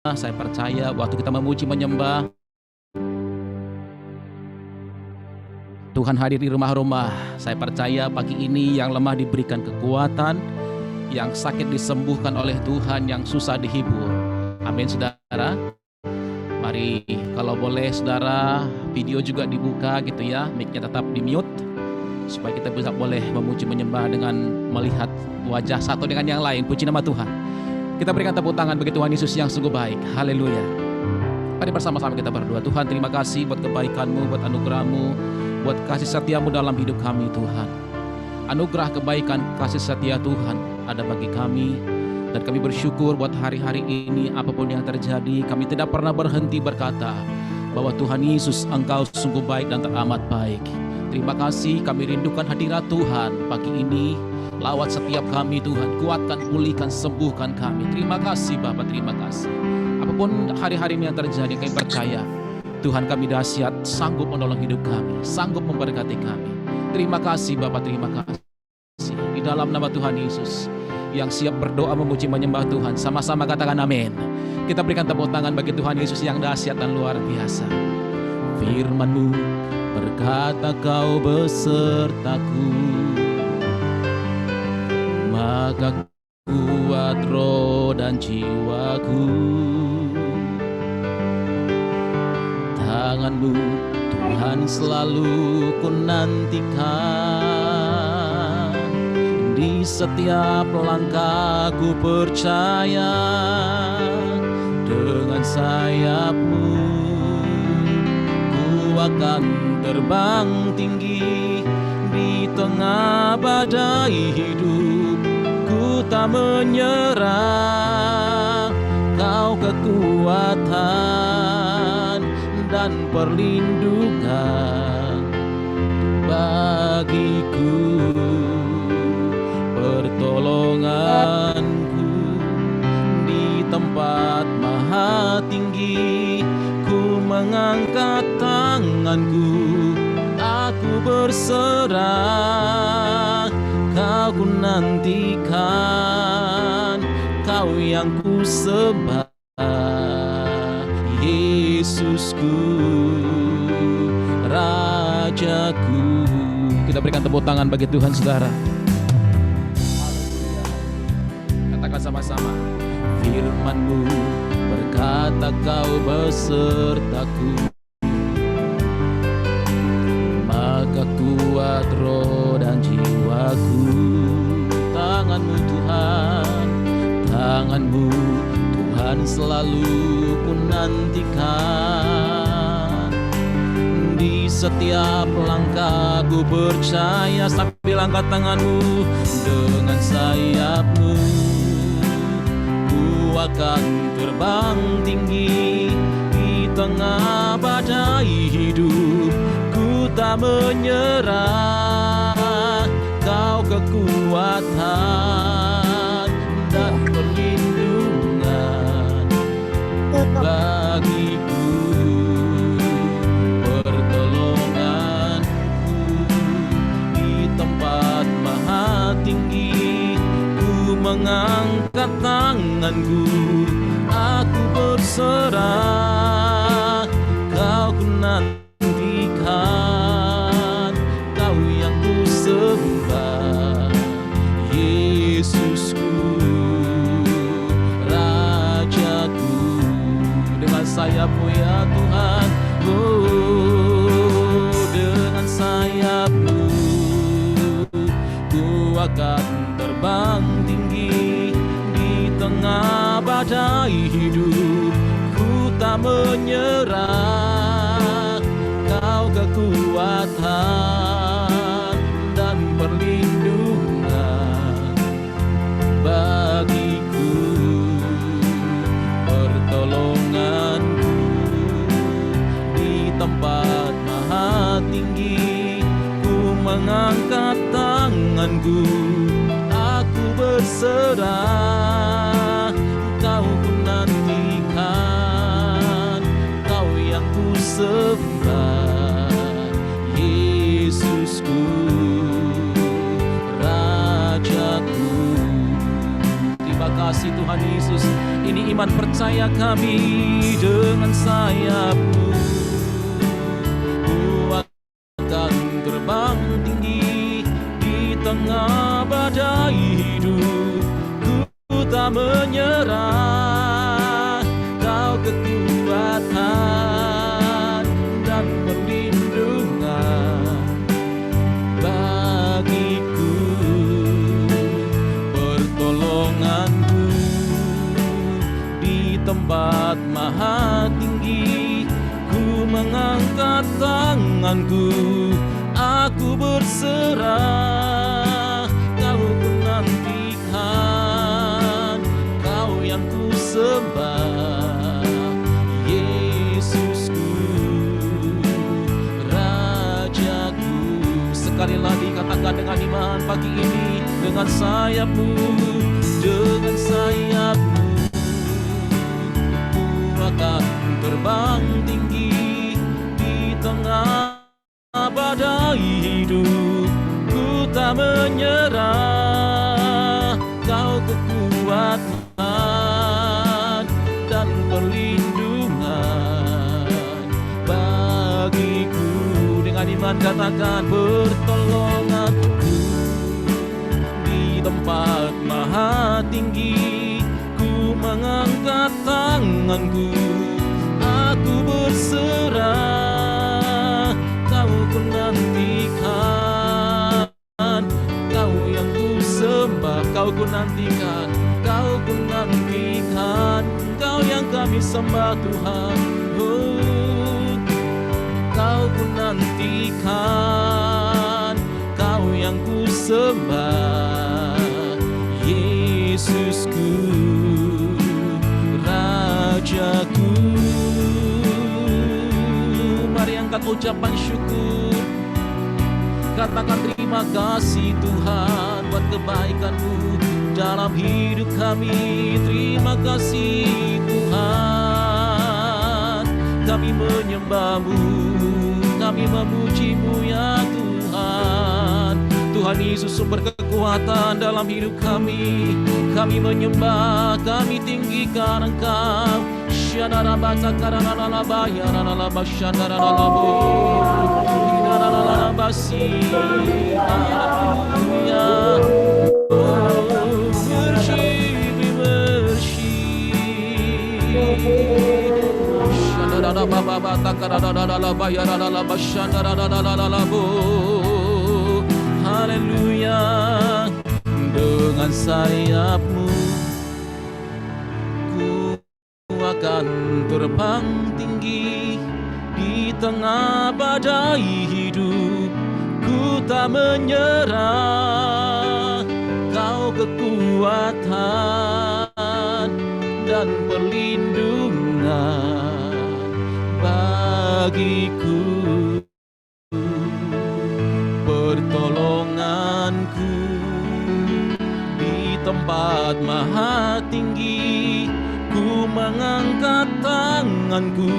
Saya percaya waktu kita memuji menyembah, Tuhan hadir di rumah-rumah. Saya percaya pagi ini yang lemah diberikan kekuatan, yang sakit disembuhkan oleh Tuhan, yang susah dihibur. Amin, saudara. Mari kalau boleh saudara, video juga dibuka gitu ya, mic-nya tetap di mute, supaya kita bisa boleh memuji menyembah dengan melihat wajah satu dengan yang lain. Puji nama Tuhan. Kita berikan tepuk tangan bagi Tuhan Yesus yang sungguh baik. Haleluya. Mari bersama-sama kita berdoa. Tuhan, terima kasih buat kebaikan-Mu, buat anugerah-Mu, buat kasih setia-Mu dalam hidup kami Tuhan. Anugerah kebaikan, kasih setia Tuhan ada bagi kami. Dan kami bersyukur buat hari-hari ini, apapun yang terjadi, kami tidak pernah berhenti berkata bahwa Tuhan Yesus, Engkau sungguh baik dan teramat baik. Terima kasih, kami rindukan hadirat Tuhan pagi ini. Lawat setiap kami Tuhan, kuatkan, pulihkan, sembuhkan kami. Terima kasih Bapa, terima kasih. Apapun hari-hari ini yang terjadi, kami percaya Tuhan kami dahsyat, sanggup menolong hidup kami, sanggup memberkati kami. Terima kasih Bapa, terima kasih. Di dalam nama Tuhan Yesus, yang siap berdoa memuji menyembah Tuhan, sama-sama katakan amin. Kita berikan tepuk tangan bagi Tuhan Yesus yang dahsyat dan luar biasa. Firman-Mu berkata, Kau besertaku, maka kuat roh dan jiwaku. Tangan-Mu Tuhan selalu ku nantikan, di setiap langkahku percaya. Dengan sayap-Mu ku akan terbang tinggi, di tengah badai hidup ku tak menyerah. Kau kekuatan dan perlindungan bagiku, pertolonganku di tempat maha tinggi. Ku mengangkat tanganku, aku berserah. Kau ku nantikan, Kau yang ku sembah, Yesusku, Rajaku. Kita berikan tepuk tangan bagi Tuhan, saudara. Katakan sama-sama. Firman-Mu berkata, Kau besertaku, maka kuat roh dan jiwaku. Tangan-Mu Tuhan, tangan-Mu Tuhan selalu ku nantikan, di setiap langkahku percaya. Sambil angkat tangan-Mu, dengan sayap-Mu ku akan terbang tinggi, di tengah badai hidup ku tak menyerah. Kau kekuatan dan perlindungan bagiku, pertolonganku di tempat maha tinggi. Ku mengangkat tanganku, aku berserah. Kau ku nantikan, Kau yang ku sembah, Yesusku, Rajaku. Dengan sayap-Mu ya Tuhan, oh, dengan sayap-Mu ku akan terbang tinggi, di tengah badai hidup ku tak menyerah. Kau kekuatan dan perlindungan bagiku, pertolonganku di tempat maha tinggi. Ku mengangkat tanganku, aku berserah. Kau ku nantikan, Kau yang ku sembah, Yesusku, Rajaku. Terima kasih Tuhan Yesus. Ini iman iman percaya kami dengan sayap-Mu. Ku akan terbang tinggi di tengah badai hidup. Ku tak menyerah, Kau kekuatan dan perlindungan bagiku, pertolonganku di tempat maha tinggi. Ku mengangkat tanganku, aku berserah. Kau ku nantikan, Kau yang ku sembah, Yesusku, Rajaku. Sekali lagi katakan dengan iman pagi ini, dengan sayap-Mu, dengan sayap-Mu, Ku akan terbang tinggi di tengah badai hidup. Ku tak menyerah, Kau kekuatan dan perlindungan bagiku. Dengan iman katakan, pertolonganku di tempat maha tinggi. Ku mengangkat tanganku, aku berserah. Kau ku nantikan, Kau yang ku sembah. Kau ku nantikan, Kau ku nantikan, Kau yang kami sembah Tuhan. Oh, Kau ku nantikan, Kau yang ku sembah, Yesusku, Rajaku. Mari angkat ucapan syukur, katakan terima kasih Tuhan buat kebaikan-Mu dalam hidup kami. Terima kasih Tuhan, kami menyembah-Mu, kami memuji-Mu ya Tuhan. Tuhan Yesus sumber kekuatan dalam hidup kami. Kami menyembah, kami tinggikan Engkau. Haleluya. Dengan sayap-Mu ku akan terbang tinggi di tengah badai hidup. Ku tak menyerah, Kau kekuatan dan perlindungan bagiku, pertolonganku di tempat maha tinggi. Ku mengangkat tanganku,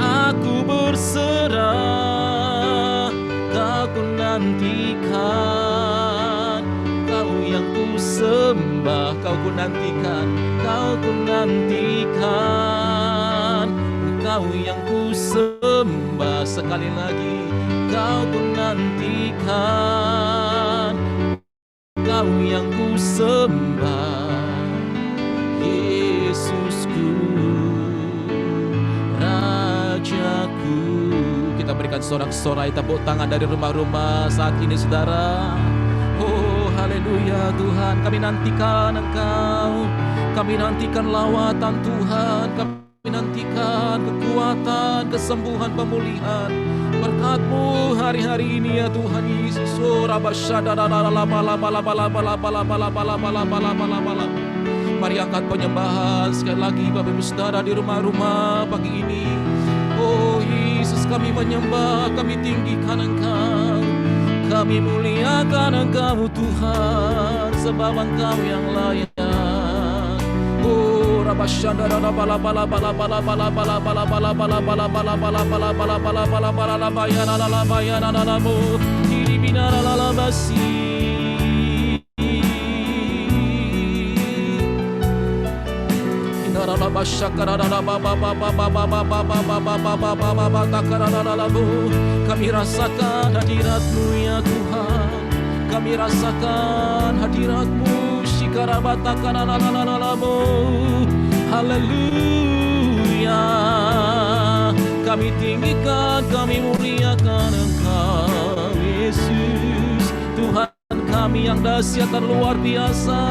aku berserah. Kau ku nantikan, Kau yang ku sembah. Kau ku nantikan, Kau ku nantikan, Kau yang ku sembah. Sekali lagi, Kau ku nantikan, Kau yang ku sembah, Yesusku, Rajaku. Kita berikan sorak-sorai tepuk tangan dari rumah-rumah saat ini saudara. Oh haleluya Tuhan, kami nantikan Engkau, kami nantikan lawatan Tuhan, kami nantikan kekuatan, kesembuhan, pemulihan berkat-Mu hari-hari ini ya Tuhan Yesus. Mari angkat penyembahan sekali lagi Bapak Ibu Saudara di rumah-rumah pagi ini. Oh Yesus, kami menyembah, kami tinggikan Engkau, kami muliakan Engkau Tuhan, sebab Engkau yang layak. Oh rabashandara bala bala bala bala bala bala bala bala bala bala bala bala bala bala bala bala bala la bayana la bayana la mo kiribina la basi. Kami rasakan hadirat-Mu ya Tuhan. Kami rasakan hadirat-Mu. Haleluya. Kami tinggikan, kami muliakan Engkau Yesus. Tuhan kami yang dahsyat dan luar biasa.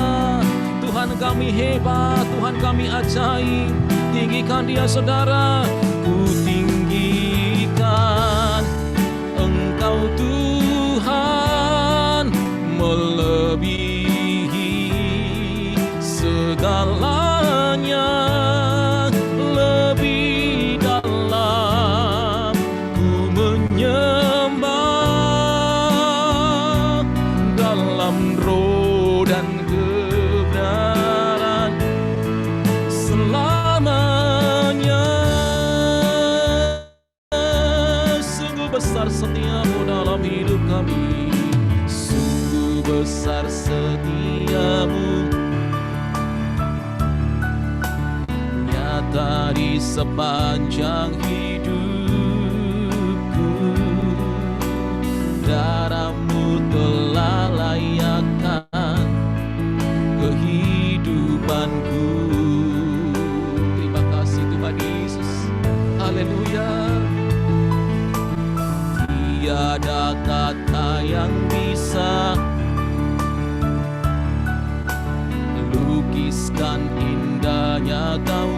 Tuhan kami hebat, Tuhan kami ajaib. Tinggikan Dia saudara. Ku tinggikan Engkau Tuhan, melebihi segalanya. Lebih dalam ku menyembah dalam roh dan kebenaran selamanya. Sungguh besar setiamu dalam hidup kami. Sungguh besar setiamu, nyata di sepanjang hidupku. Darah-Mu telah layakkan kehidupanku. Terima kasih Tuhan Yesus. Haleluya. Tiada kata yang bisa lukiskan indahnya Kau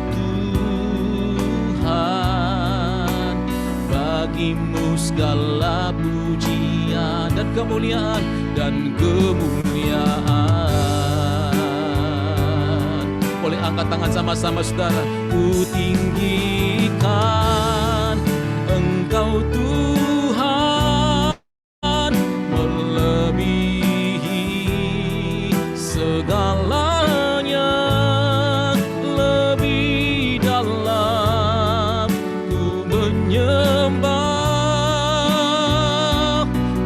Tuhan. Bagimu segala pujian dan kemuliaan dan kemuliaan. Boleh angkat tangan sama-sama saudara. Ku tinggikan Engkau Tuhan, melebihi segalanya. Lebih dalam ku menyembah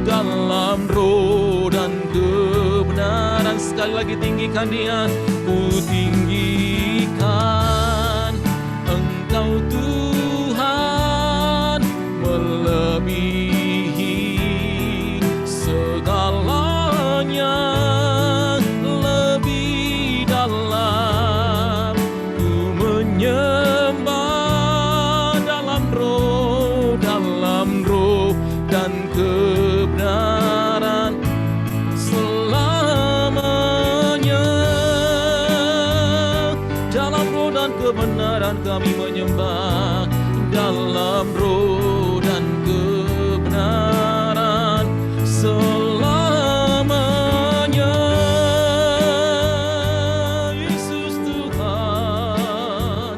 dalam roh dan kebenaran. Sekali lagi tinggikan Dia. Ku tinggikan Engkau Tuhan, melebihi segalanya. Lebih dalam ku menyembah dalam roh dan kebenaran selamanya. Dalam roh dan kebenaran kami menyembah, dalam roh dan kebenaran selamanya. Yesus Tuhan,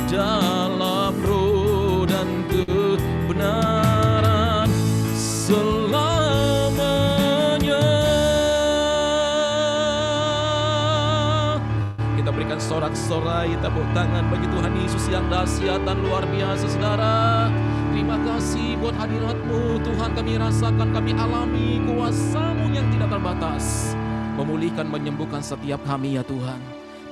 dalam roh dan kebenaran selamanya. Kita berikan sorak-sorai tepuk tangan bagi Tuhan Yesus yang dahsyat dan luar biasa saudara. Terima kasih buat hadirat-Mu Tuhan. Kami rasakan, kami alami kuasa-Mu yang tidak terbatas, memulihkan, menyembuhkan setiap kami ya Tuhan.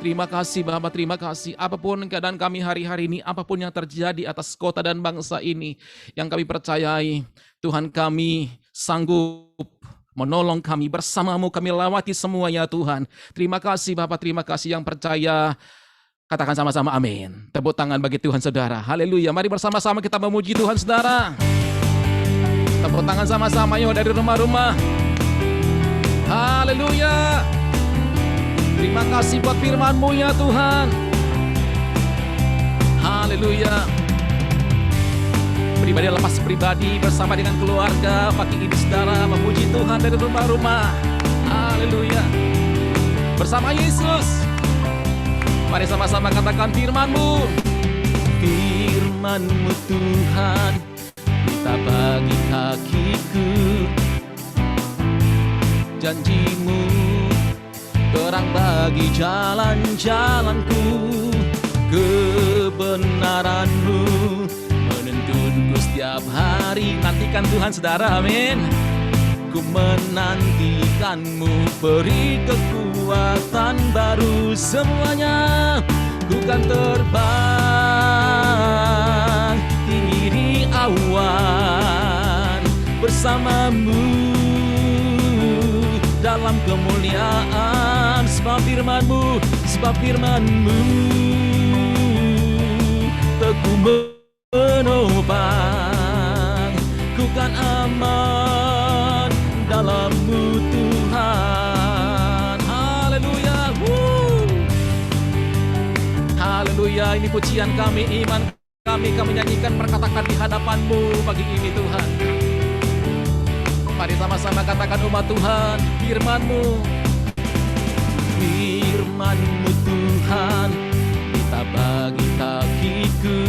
Terima kasih Bapa, terima kasih. Apapun keadaan kami hari-hari ini, apapun yang terjadi atas kota dan bangsa ini, yang kami percayai Tuhan, kami sanggup menolong kami. Bersama-Mu kami lewati semua ya Tuhan. Terima kasih Bapa, terima kasih. Yang percaya katakan sama-sama amin. Tepuk tangan bagi Tuhan saudara. Haleluya. Mari bersama-sama kita memuji Tuhan saudara. Tepuk tangan sama-sama yuk dari rumah-rumah. Haleluya. Terima kasih buat firman-Mu ya Tuhan. Haleluya. Pribadi lepas pribadi bersama dengan keluarga pagi ini saudara memuji Tuhan dari rumah-rumah. Haleluya. Bersama Yesus. Mari sama-sama katakan firman-Mu. Firman-Mu Tuhan, kita bagi kakiku. Janji-Mu terang bagi jalan-jalanku. Kebenaran-Mu menuntunku setiap hari. Nantikan Tuhan saudara, amin. Ku menantikan-Mu, beri kekuatan baru semuanya. ku kan terbang tinggi di awan bersamamu dalam kemuliaan, sebab firman-Mu teguh menopang, ku kan aman dalam-Mu Tuhan. Haleluya, haleluya. Ini pujian kami, iman kami nyanyikan, perkatakan di hadapan-Mu pagi ini Tuhan. Mari sama-sama katakan umat Tuhan, firman-Mu Tuhan, kita bagi kakiku.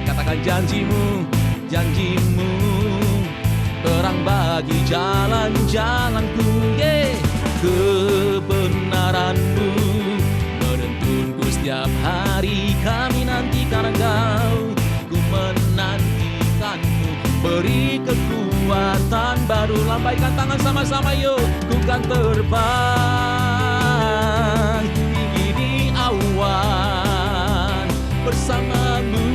Katakan janji-Mu, terang bagi jalan-jalanku. Kebenaran-Mu menuntunku setiap hari. Kami nantikan Engkau, ku menantikan-Mu. Beri kekuatan baru, lambaikan tangan sama-sama yuk. Ku kan terbang tinggi di awan bersama-Mu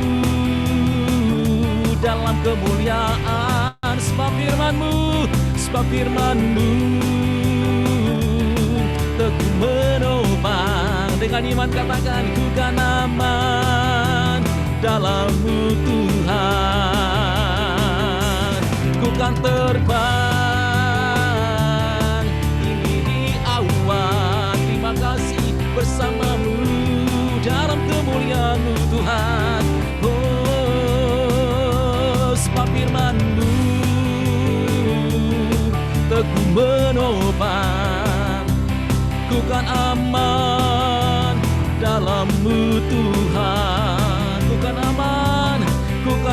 dalam kemuliaan, sebab firman-Mu teguh menopang. Dengan iman katakan, ku kan aman dalam-Mu Tuhan. Ku kan terbang tinggi di awan, terima kasih, bersama-Mu dalam kemuliaan-Mu Tuhan. Oh, sebab firman-Mu teguh menopang, ku kan aman dalam-Mu Tuhan. Ku kan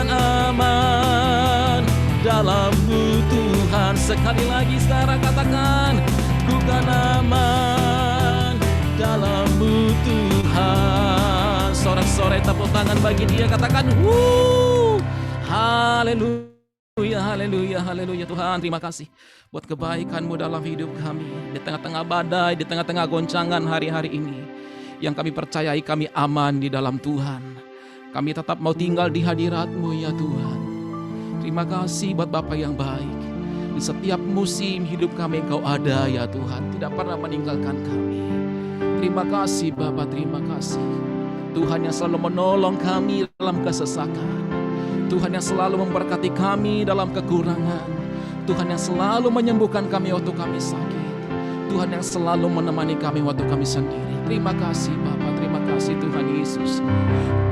aman dalam-Mu Tuhan. Sekali lagi saudara katakan, ku kan aman dalam-Mu Tuhan. Sorak-sorai tepuk tangan bagi Dia, katakan haleluya, haleluya, haleluya. Tuhan, terima kasih buat kebaikan-Mu dalam hidup kami. Di tengah-tengah badai, di tengah-tengah goncangan hari-hari ini, yang kami percayai kami aman di dalam Tuhan. Kami tetap mau tinggal di hadirat-Mu ya Tuhan. Terima kasih buat Bapa yang baik. Di setiap musim hidup kami Engkau ada ya Tuhan, tidak pernah meninggalkan kami. Terima kasih Bapa, terima kasih. Tuhan yang selalu menolong kami dalam kesesakan. Tuhan yang selalu memberkati kami dalam kekurangan. Tuhan yang selalu menyembuhkan kami waktu kami sakit. Tuhan yang selalu menemani kami waktu kami sendiri. Terima kasih Bapa, terima kasih Tuhan Yesus.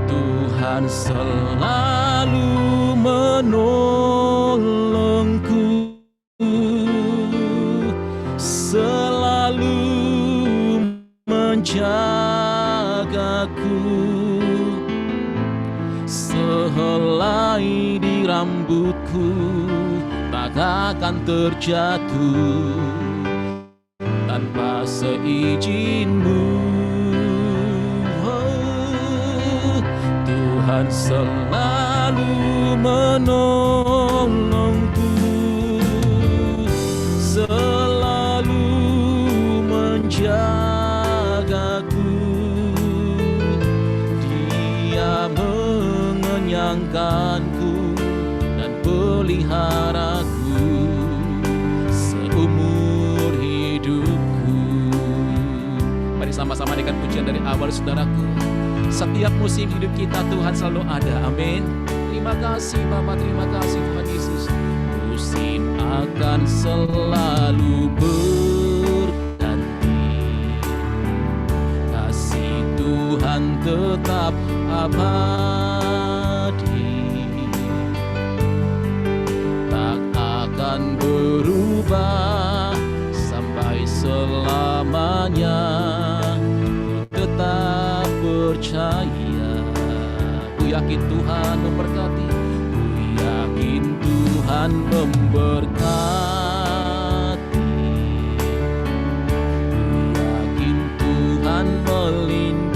Tuhan selalu menolongku, selalu menjagaku. Sehelai di rambutku tak akan terjatuh tanpa seizin-Mu. Tuhan selalu menolongku, selalu menjagaku. Dia mengenyangkanku dan peliharaku seumur hidupku. Mari sama-sama dengan pujian dari awal saudaraku. Setiap musim hidup kita Tuhan selalu ada, amin. Terima kasih Bapa, terima kasih Tuhan Yesus. Musim akan selalu berganti, kasih Tuhan tetap abadi, tak akan berubah sampai selamanya. Tetap percaya, ku yakin Tuhan memberkati, ku yakin Tuhan memberkati, ku yakin Tuhan melindungi.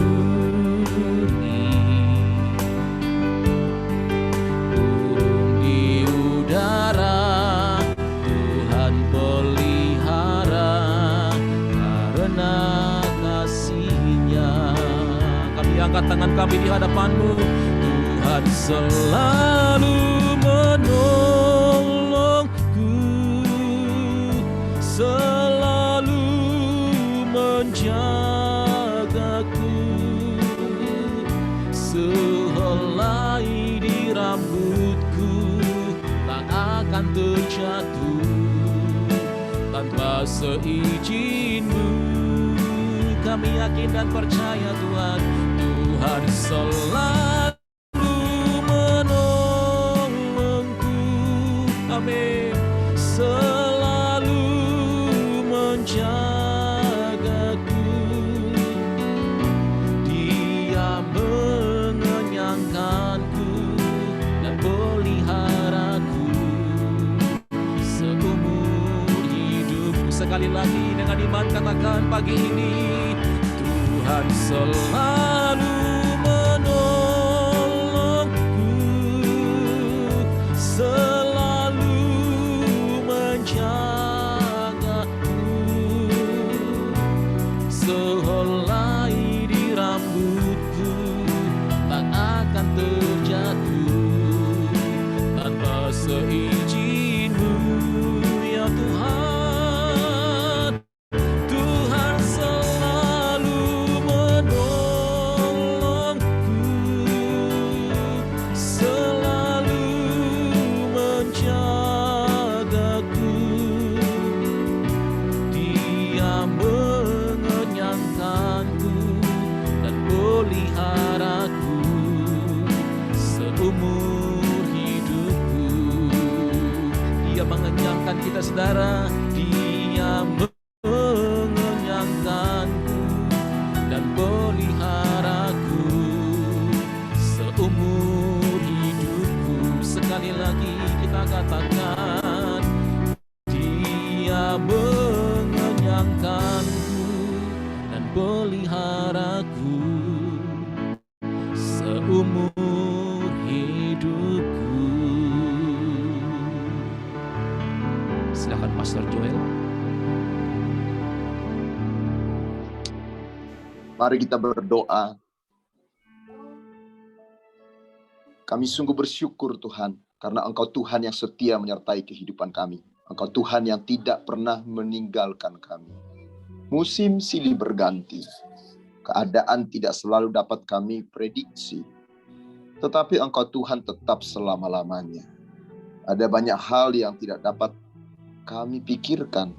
Burung di udara Tuhan pelihara karena kasih-Nya. Kami angkat tangan kami di hadapan-Mu. Tuhan selalu menolongku, selalu menjagaku, sehelai di rambutku tak akan terjatuh tanpa seizin-Mu. Kami yakin dan percaya Tuhan, Tuhan selalu menolongku, amin, selalu menjagaku, Dia mengenyangkanku dan peliharaku seumur hidupku. Sekali lagi dengan iman katakan pagi ini, Tuhan selalu menolongku, selalu menjagaku, sehelai di rambutku tak akan terjatuh tanpa seizin-Mu, ya Tuhan. Tuhan selalu menolongku, selalu menjagaku, Dia mengenyangkanku dan peliharaku seumur hidupku. Dia mengenyangkan kita, saudara. Dia mengenyangkanku dan peliharaku seumur hidupku. Sekali lagi kita katakan, Dia mengenyangkanku dan peliharaku seumur hidupku. Silakan Pastor Joel. Mari kita berdoa. Kami sungguh bersyukur Tuhan, karena Engkau Tuhan yang setia menyertai kehidupan kami. Engkau Tuhan yang tidak pernah meninggalkan kami. Musim silih berganti. Keadaan tidak selalu dapat kami prediksi. Tetapi Engkau Tuhan tetap selama-lamanya. Ada banyak hal yang tidak dapat kami pikirkan.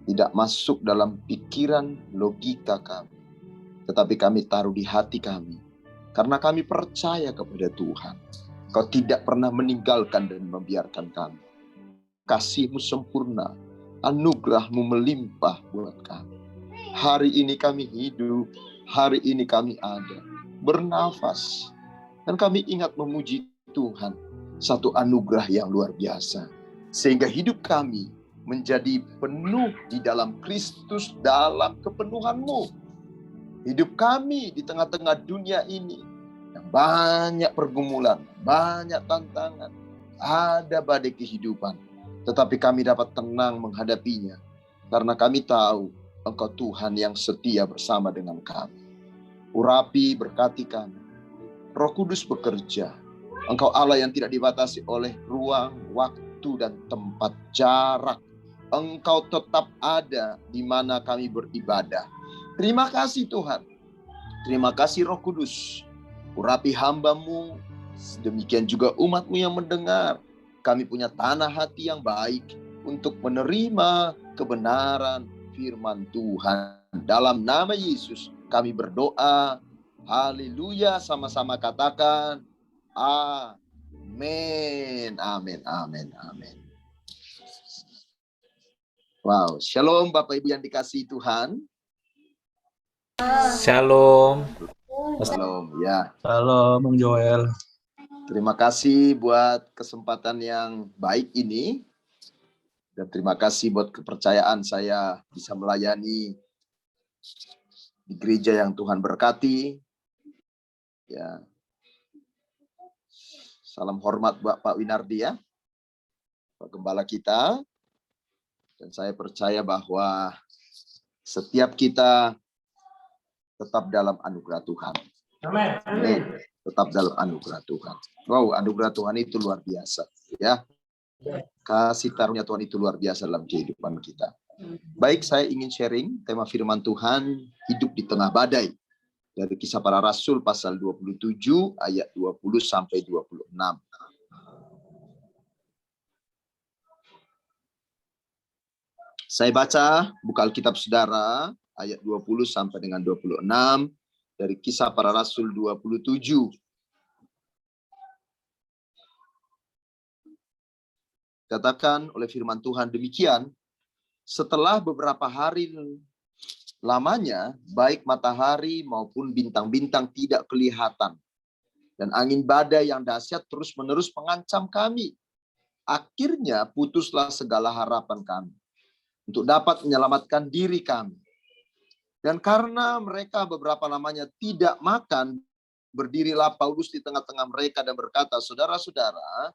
Tidak masuk dalam pikiran logika kami. Tetapi kami taruh di hati kami. Karena kami percaya kepada Tuhan. Kau tidak pernah meninggalkan dan membiarkan kami. Kasih-Mu sempurna. Anugerah-Mu melimpah buat kami. Hari ini kami hidup. Hari ini kami ada. Bernafas. Dan kami ingat memuji Tuhan. Satu anugerah yang luar biasa. Sehingga hidup kami menjadi penuh di dalam Kristus, dalam kepenuhan-Mu. Hidup kami di tengah-tengah dunia ini yang banyak pergumulan, banyak tantangan, ada badai kehidupan. Tetapi kami dapat tenang menghadapinya. Karena kami tahu Engkau Tuhan yang setia bersama dengan kami. Urapi, berkati kami. Roh Kudus bekerja. Engkau Allah yang tidak dibatasi oleh ruang, waktu, dan tempat, jarak. Engkau tetap ada di mana kami beribadah. Terima kasih Tuhan. Terima kasih Roh Kudus. Urapi hamba-Mu. Demikian juga umat-Mu yang mendengar. Kami punya tanah hati yang baik untuk menerima kebenaran firman Tuhan. Dalam nama Yesus kami berdoa. Haleluya. Sama-sama katakan. Amin. Amin. Amin. Amin. Wow. Shalom Bapak Ibu yang dikasihi Tuhan. Shalom. Shalom ya. Shalom Bang Joel. Terima kasih buat kesempatan yang baik ini. Dan terima kasih buat kepercayaan saya bisa melayani di gereja yang Tuhan berkati. Ya. Salam hormat buat Pak Winardi ya. Pak Gembala kita. Dan saya percaya bahwa setiap kita tetap dalam anugerah Tuhan. Amin. Tetap dalam anugerah Tuhan. Wow, anugerah Tuhan itu luar biasa. Ya, kasih karunia Tuhan itu luar biasa dalam kehidupan kita. Baik, saya ingin sharing tema firman Tuhan, hidup di tengah badai. Dari Kisah Para Rasul pasal 27 ayat 20 sampai 26. Saya baca buka Alkitab Saudara ayat 20 sampai dengan 26 dari Kisah Para Rasul 27. Katakan oleh firman Tuhan demikian, setelah beberapa hari lamanya, baik matahari maupun bintang-bintang tidak kelihatan. Dan angin badai yang dahsyat terus-menerus mengancam kami. Akhirnya putuslah segala harapan kami untuk dapat menyelamatkan diri kami. Dan karena mereka beberapa lamanya tidak makan, berdirilah Paulus di tengah-tengah mereka dan berkata, saudara-saudara,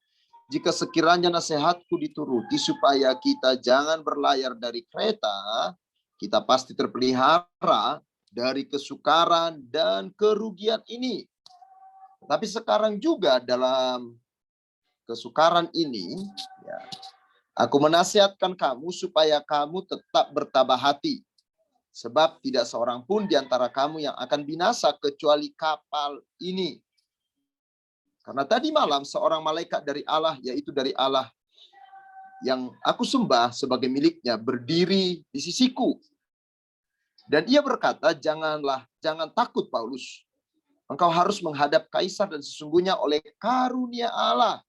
jika sekiranya nasihatku dituruti supaya kita jangan berlayar dari Kreta, kita pasti terpelihara dari kesukaran dan kerugian ini. Tapi sekarang juga dalam kesukaran ini, ya, aku menasihatkan kamu supaya kamu tetap bertabah hati. Sebab tidak seorang pun di antara kamu yang akan binasa kecuali kapal ini. Karena tadi malam seorang malaikat dari Allah, yaitu dari Allah yang aku sembah sebagai miliknya, berdiri di sisiku. Dan ia berkata, jangan takut Paulus. Engkau harus menghadap kaisar dan sesungguhnya oleh karunia Allah.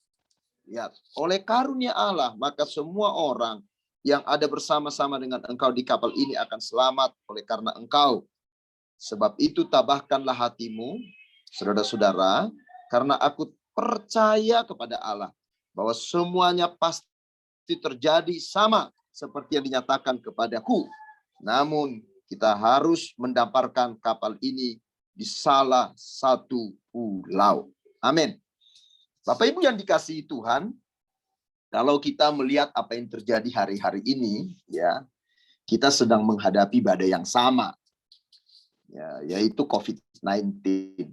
Ya, oleh karunia Allah, maka semua orang yang ada bersama-sama dengan engkau di kapal ini akan selamat oleh karena engkau. Sebab itu tabahkanlah hatimu, saudara-saudara, karena aku percaya kepada Allah bahwa semuanya pasti terjadi sama seperti yang dinyatakan kepadaku. Namun kita harus mendamparkan kapal ini di salah satu pulau. Amin. Bapak Ibu yang dikasihi Tuhan, kalau kita melihat apa yang terjadi hari-hari ini, ya, kita sedang menghadapi badai yang sama, ya, yaitu COVID-19.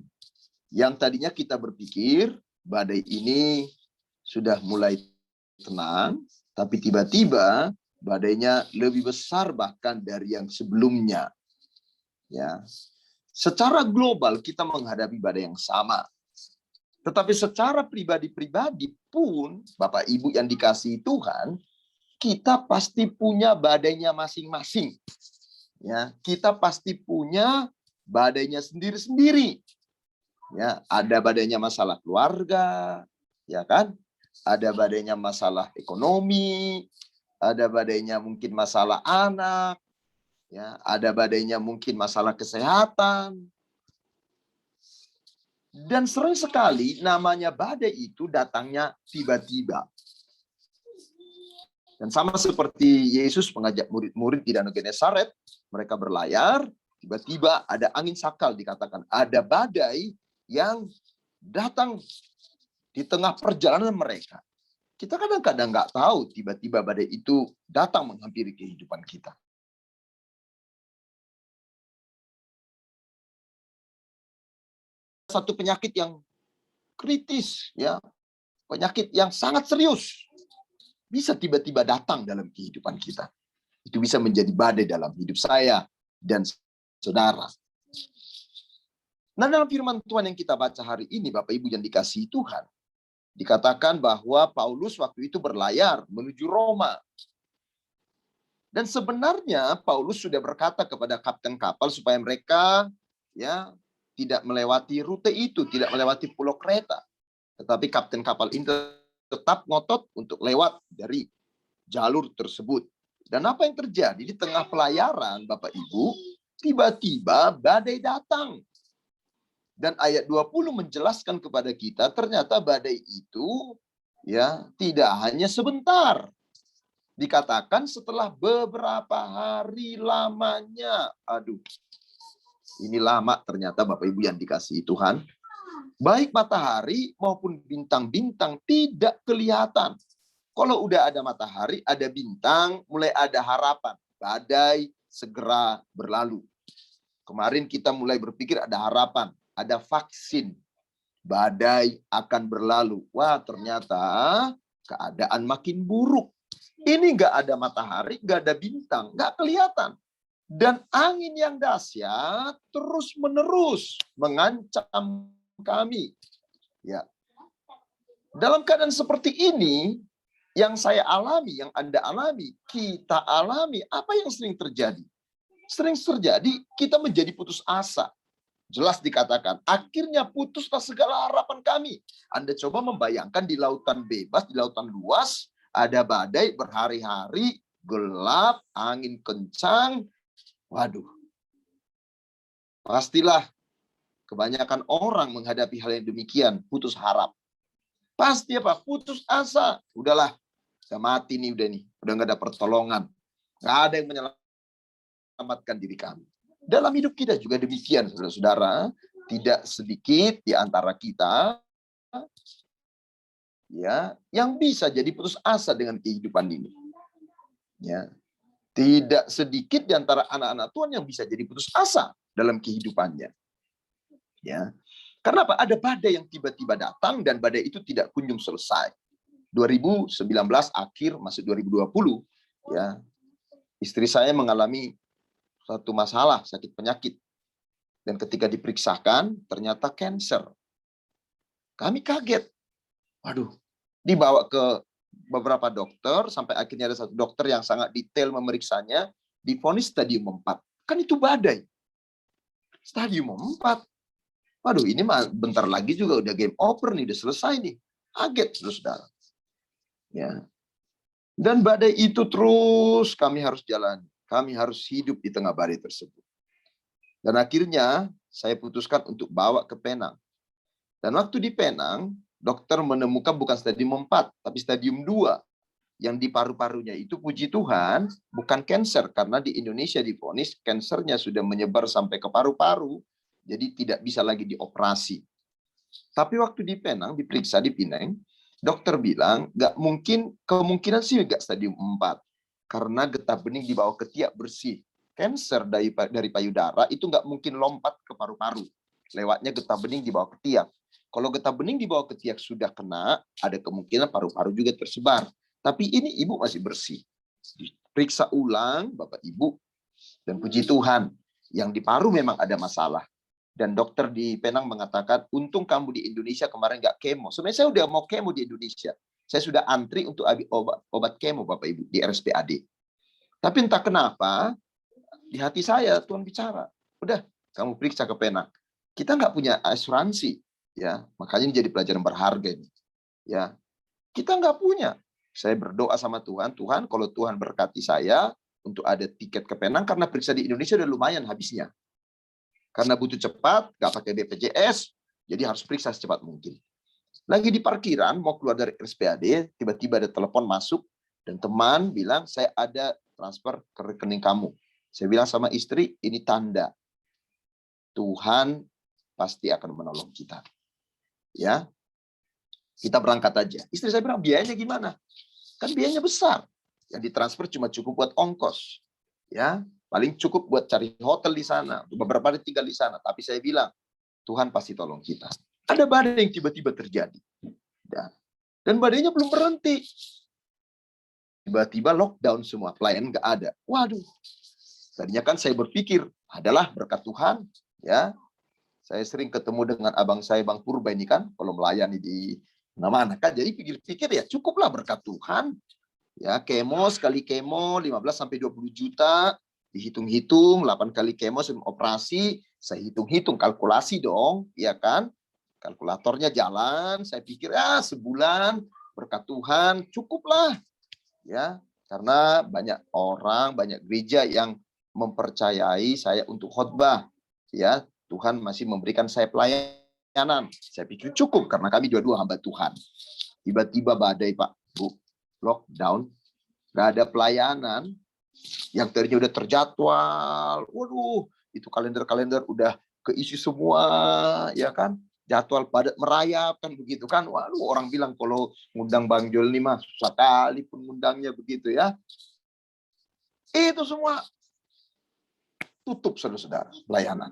Yang tadinya kita berpikir badai ini sudah mulai tenang, tapi tiba-tiba badainya lebih besar bahkan dari yang sebelumnya. Ya, secara global kita menghadapi badai yang sama. Tetapi secara pribadi-pribadi pun, Bapak Ibu yang dikasihi Tuhan, kita pasti punya badainya masing-masing. Ya, kita pasti punya badainya sendiri-sendiri. Ya, ada badainya masalah keluarga, ya kan? Ada badainya masalah ekonomi, ada badainya mungkin masalah anak, ya, ada badainya mungkin masalah kesehatan. Dan sering sekali namanya badai itu datangnya tiba-tiba. Dan sama seperti Yesus mengajak murid-murid di Danau Genesaret, mereka berlayar, tiba-tiba ada angin sakal, dikatakan ada badai yang datang di tengah perjalanan mereka. Kita kadang-kadang nggak tahu tiba-tiba badai itu datang menghampiri kehidupan kita. Satu penyakit yang kritis, ya, penyakit yang sangat serius, bisa tiba-tiba datang dalam kehidupan kita. Itu bisa menjadi badai dalam hidup saya dan saudara. Nah, dalam firman Tuhan yang kita baca hari ini, Bapak Ibu yang dikasihi Tuhan, dikatakan bahwa Paulus waktu itu berlayar menuju Roma. Dan sebenarnya Paulus sudah berkata kepada kapten kapal supaya mereka, ya, tidak melewati rute itu, tidak melewati pulau Kreta. Tetapi kapten kapal ini tetap ngotot untuk lewat dari jalur tersebut. Dan apa yang terjadi di tengah pelayaran, Bapak Ibu, tiba-tiba badai datang. Dan ayat 20 menjelaskan kepada kita, ternyata badai itu, ya, tidak hanya sebentar. Dikatakan setelah beberapa hari lamanya. Aduh, ini lama ternyata Bapak Ibu yang dikasihi Tuhan. Baik matahari maupun bintang-bintang tidak kelihatan. Kalau udah ada matahari, ada bintang, mulai ada harapan. Badai segera berlalu. Kemarin kita mulai berpikir ada harapan. ada vaksin. Badai akan berlalu. Wah, ternyata keadaan makin buruk. Ini nggak ada matahari, nggak ada bintang, nggak kelihatan. Dan angin yang dahsyat terus-menerus mengancam kami. Ya. Dalam keadaan seperti ini, yang saya alami, yang Anda alami, kita alami, apa yang sering terjadi? Sering terjadi, kita menjadi putus asa. Jelas dikatakan, akhirnya putuslah segala harapan kami. Anda coba membayangkan di lautan bebas, di lautan luas, ada badai berhari-hari, gelap, angin kencang. Waduh, pastilah kebanyakan orang menghadapi hal yang demikian, putus harap. Pasti apa? Putus asa. Udahlah, udah mati nih, udah nggak ada pertolongan. Nggak ada yang menyelamatkan diri kami. Dalam hidup kita juga demikian, saudara-saudara. Tidak sedikit di antara kita ya yang bisa jadi putus asa dengan kehidupan ini. Ya. Tidak sedikit di antara anak-anak Tuhan yang bisa jadi putus asa dalam kehidupannya. Ya. Karena apa? Ada badai yang tiba-tiba datang dan badai itu tidak kunjung selesai. 2019 akhir masuk 2020 ya. Istri saya mengalami satu masalah, sakit penyakit. Dan ketika diperiksakan ternyata kanker. Kami kaget. Waduh, dibawa ke beberapa dokter, sampai akhirnya ada satu dokter yang sangat detail memeriksanya, divonis stadium 4. Kan itu badai. Stadium 4. Waduh, ini mah bentar lagi juga udah game over nih, udah selesai nih. Kaget, saudara. Ya. Dan badai itu terus kami harus jalani. Kami harus hidup di tengah badai tersebut. Dan akhirnya saya putuskan untuk bawa ke Penang. Dan waktu di Penang, dokter menemukan bukan stadium 4, tapi stadium 2. Yang di paru-parunya itu, puji Tuhan, bukan kanker. Karena di Indonesia divonis kansernya sudah menyebar sampai ke paru-paru. Jadi tidak bisa lagi dioperasi. Tapi waktu di Penang, diperiksa di Pineng, dokter bilang, nggak mungkin, kemungkinan sih nggak stadium 4. Karena getah bening di bawah ketiak bersih. Kanker dari payudara itu nggak mungkin lompat ke paru-paru. Lewatnya getah bening di bawah ketiak. Kalau getah bening di bawah ketiak sudah kena, ada kemungkinan paru-paru juga tersebar. Tapi ini ibu masih bersih. Diperiksa ulang Bapak Ibu, dan puji Tuhan, yang di paru memang ada masalah. Dan dokter di Penang mengatakan, untung kamu di Indonesia kemarin nggak kemo. Sebenarnya saya udah mau kemo di Indonesia. Saya sudah antri untuk obat kemo Bapak Ibu di RSPAD. Tapi entah kenapa, di hati saya Tuhan bicara, udah kamu periksa ke Penang. Kita nggak punya asuransi, ya, makanya ini jadi pelajaran berharga ini. Ya, kita nggak punya. Saya berdoa sama Tuhan, Tuhan kalau Tuhan berkati saya untuk ada tiket ke Penang, karena periksa di Indonesia udah lumayan habisnya. Karena butuh cepat, nggak pakai BPJS, jadi harus periksa secepat mungkin. Lagi di parkiran, mau keluar dari RSPAD, tiba-tiba ada telepon masuk, dan teman bilang, saya ada transfer ke rekening kamu. Saya bilang sama istri, ini tanda Tuhan pasti akan menolong kita. Ya, kita berangkat aja. Istri saya bilang, biayanya gimana? Kan biayanya besar. Yang ditransfer cuma cukup buat ongkos. Ya, paling cukup buat cari hotel di sana. Beberapa hari tinggal di sana. Tapi saya bilang, Tuhan pasti tolong kita. Ada badai yang tiba-tiba terjadi. Dan badainya belum berhenti. Tiba-tiba lockdown semua. Pelayan nggak ada. Waduh. Tadinya kan saya berpikir, adalah berkat Tuhan. Ya, saya sering ketemu dengan abang saya, Bang Purba ini kan, kalau melayani di mana-mana kan. Jadi pikir-pikir ya cukuplah berkat Tuhan. Ya, kemo sekali kemo 15-20 juta, dihitung-hitung 8 kali kemo sebelum operasi, saya hitung-hitung kalkulasi dong, ya kan? Kalkulatornya jalan, saya pikir sebulan berkat Tuhan cukuplah. Ya, karena banyak orang, banyak gereja yang mempercayai saya untuk khotbah. Ya, Tuhan masih memberikan saya pelayanan. Saya pikir cukup karena kami dua-dua hamba Tuhan. Tiba-tiba badai, Pak, Bu. Lockdown, nggak ada pelayanan, yang tadinya udah terjadwal, waduh, itu kalender-kalender udah keisi semua, ya kan, jadwal padat merayap kan begitu kan, waduh, orang bilang kalau ngundang Bang Jol nih mah susah kali pun ngundangnya begitu ya, itu semua tutup saudara-saudara pelayanan.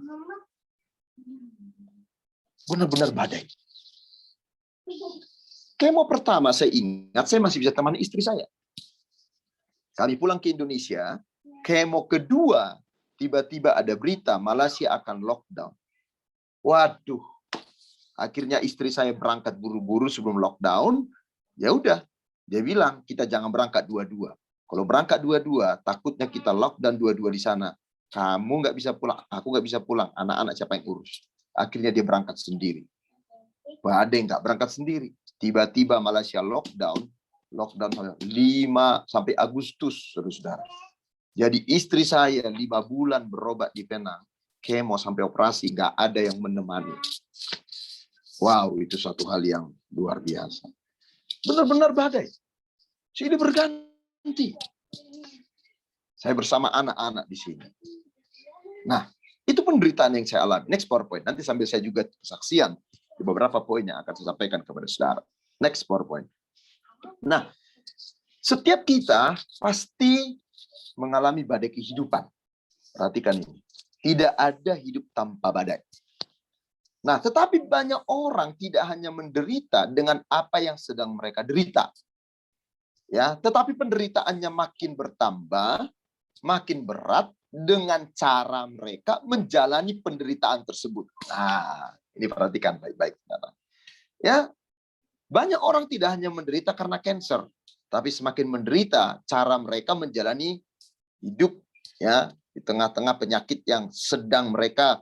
Benar-benar badai. Kemo pertama saya ingat, saya masih bisa temani istri saya. Kami pulang ke Indonesia, kemo kedua, tiba-tiba ada berita Malaysia akan lockdown. Waduh, akhirnya istri saya berangkat buru-buru sebelum lockdown. Ya udah, dia bilang kita jangan berangkat dua-dua. Kalau berangkat dua-dua, takutnya kita lockdown dua-dua di sana. Kamu nggak bisa pulang, aku nggak bisa pulang. Anak-anak siapa yang urus? Akhirnya dia berangkat sendiri. Badai nggak berangkat sendiri. Tiba-tiba Malaysia lockdown 5 sampai Agustus, saudara. Jadi istri saya 5 bulan berobat di Penang, kemo sampai operasi, nggak ada yang menemani. Wow, itu satu hal yang luar biasa. Benar-benar badai. Silih berganti. Saya bersama anak-anak di sini. Nah, itu penderitaan yang saya alami. Next PowerPoint. Nanti sambil saya juga kesaksian di beberapa poin yang akan saya sampaikan kepada saudara. Next PowerPoint. Nah, setiap kita pasti mengalami badai kehidupan. Perhatikan ini. Tidak ada hidup tanpa badai. Nah, tetapi banyak orang tidak hanya menderita dengan apa yang sedang mereka derita. Ya, tetapi penderitaannya makin bertambah, makin berat dengan cara mereka menjalani penderitaan tersebut. Nah, ini perhatikan baik-baik, saudara. Ya, banyak orang tidak hanya menderita karena kanker, tapi semakin menderita cara mereka menjalani hidup ya di tengah-tengah penyakit yang sedang mereka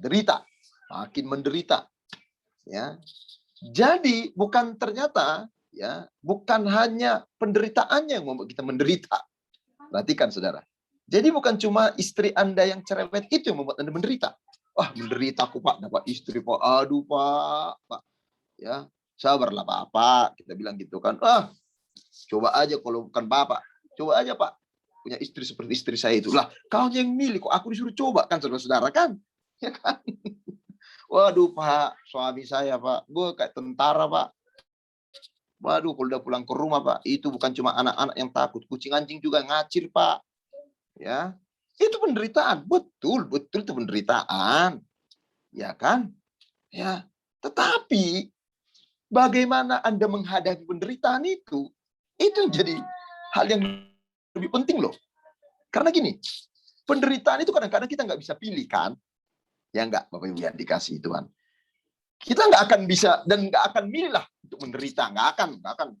derita, makin menderita. Ya, jadi bukan ternyata ya bukan hanya penderitaannya yang membuat kita menderita. Perhatikan saudara. Jadi bukan cuma istri Anda yang cerewet itu yang membuat Anda menderita. Wah, menderita aku Pak, dapat istri Pak. Aduh Pak. Ya, sabarlah Pak. Kita bilang gitu kan. Coba aja kalau bukan Bapak. Coba aja Pak. Punya istri seperti istri saya itu. Lah, kau yang milih kok aku disuruh coba kan saudara-saudara kan? Ya kan? Waduh Pak, suami saya Pak. Gue kayak tentara Pak. Waduh, kalau udah pulang ke rumah Pak, itu bukan cuma anak-anak yang takut, kucing anjing juga ngacir Pak. Ya, itu penderitaan, betul itu penderitaan, ya kan? Ya, tetapi bagaimana Anda menghadapi penderitaan itu jadi hal yang lebih penting loh. Karena gini, penderitaan itu kadang-kadang kita nggak bisa pilih kan? Ya nggak, Bapak Ibu yang dikasih Tuhan. Kita nggak akan bisa dan nggak akan milih lah untuk menderita, nggak akan.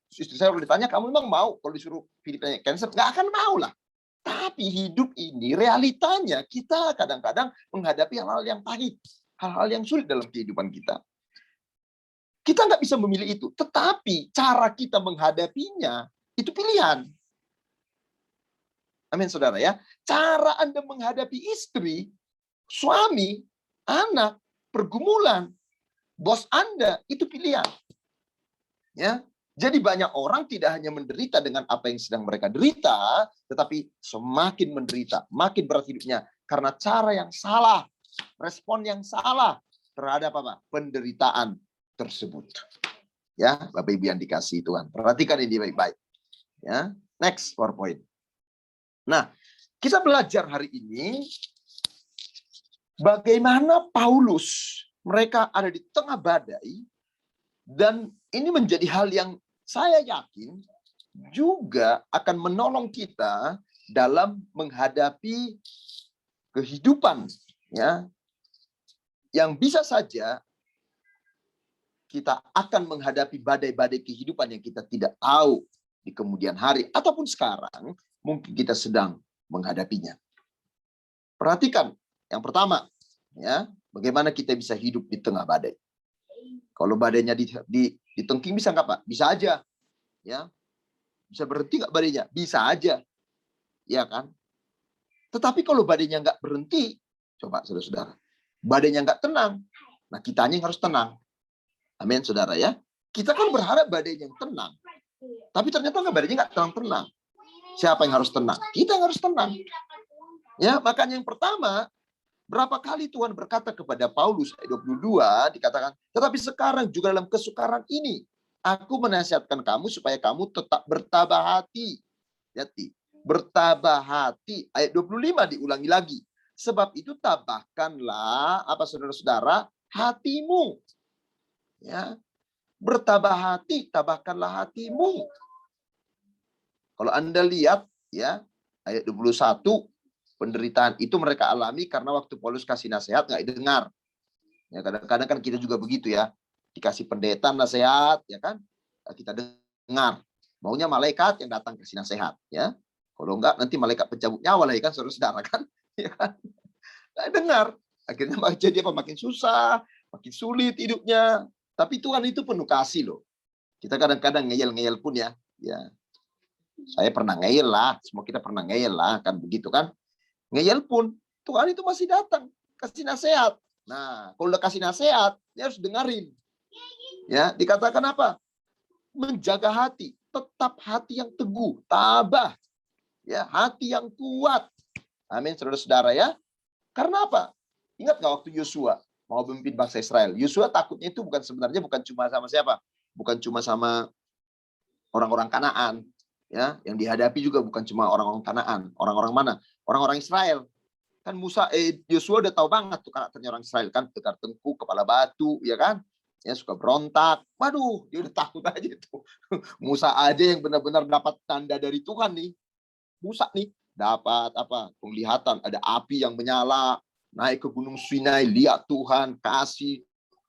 Istri saya kalau ditanya, kamu memang mau kalau disuruh pilih penyakit cancer, nggak akan mau lah. Tapi hidup ini realitanya kita kadang-kadang menghadapi hal-hal yang pahit, hal-hal yang sulit dalam kehidupan kita. Kita nggak bisa memilih itu, tetapi cara kita menghadapinya itu pilihan. Amin, saudara ya. Cara Anda menghadapi istri, suami, anak, pergumulan, bos Anda itu pilihan. Ya. Jadi banyak orang tidak hanya menderita dengan apa yang sedang mereka derita, tetapi semakin menderita, makin berat hidupnya karena cara yang salah, respon yang salah terhadap apa? Penderitaan tersebut. Ya, Bapak Ibu yang dikasihi Tuhan. Perhatikan ini baik-baik. Ya, next PowerPoint. Nah, kita belajar hari ini bagaimana Paulus mereka ada di tengah badai, dan ini menjadi hal yang saya yakin juga akan menolong kita dalam menghadapi kehidupan ya yang bisa saja kita akan menghadapi badai-badai kehidupan yang kita tidak tahu di kemudian hari ataupun sekarang mungkin kita sedang menghadapinya. Perhatikan yang pertama ya, bagaimana kita bisa hidup di tengah badai. Kalau badainya ditengking bisa nggak Pak? Bisa aja. Ya. Bisa berhenti nggak badainya? Bisa aja. Ya kan? Tetapi kalau badainya nggak berhenti, coba saudara-saudara. Badainya nggak tenang. Nah, kitanya yang harus tenang. Amin, saudara ya. Kita kan berharap badainya yang tenang. Tapi ternyata badainya nggak tenang-tenang. Siapa yang harus tenang? Kita yang harus tenang. Ya, makanya yang pertama, berapa kali Tuhan berkata kepada Paulus ayat 22 dikatakan, tetapi sekarang juga dalam kesukaran ini aku menasihatkan kamu supaya kamu tetap bertabah hati. Hati. Bertabah hati. Ayat 25 diulangi lagi. Sebab itu tabahkanlah apa saudara-saudara hatimu. Ya, bertabah hati, tabahkanlah hatimu. Kalau Anda lihat ya, ayat 21, penderitaan itu mereka alami karena waktu Paulus kasih nasihat nggak didengar. Ya, kadang-kadang kan kita juga begitu ya. Dikasih pendeta nasihat, ya kan? Kita dengar. Maunya malaikat yang datang kasih nasihat, ya. Kalau enggak nanti malaikat pencabut nyawa lah, ya kan, saudara-saudara kan? Ya kan? Nggak dengar. Akhirnya jadi apa? Makin susah, makin sulit hidupnya. Tapi Tuhan itu penuh kasih loh. Kita kadang-kadang ngeyel-ngeyel pun ya. Ya, saya pernah ngeyel lah, semua kita pernah ngeyel lah, kan begitu kan? Ngeyel pun Tuhan itu masih datang kasih nasihat. Nah, kalau udah kasih nasihat, dia harus dengerin. Ya, dikatakan apa? Menjaga hati, tetap hati yang teguh, tabah. Ya, hati yang kuat. Amin, saudara-saudara ya. Karena apa? Ingat nggak waktu Yosua mau memimpin bangsa Israel? Yosua takutnya itu sebenarnya bukan cuma sama siapa? Bukan cuma sama orang-orang Kanaan. Ya, yang dihadapi juga bukan cuma orang-orang Kanaan. Orang-orang mana? Orang-orang Israel. Kan Yosua udah tahu banget tuh karakternya orang Israel kan, tegar tengkuk, kepala batu, ya kan? Ya, suka berontak. Waduh, dia udah takut aja tuh. Musa aja yang benar-benar dapat tanda dari Tuhan nih. Musa nih dapat apa? Penglihatan, ada api yang menyala, naik ke Gunung Sinai, lihat Tuhan, kasih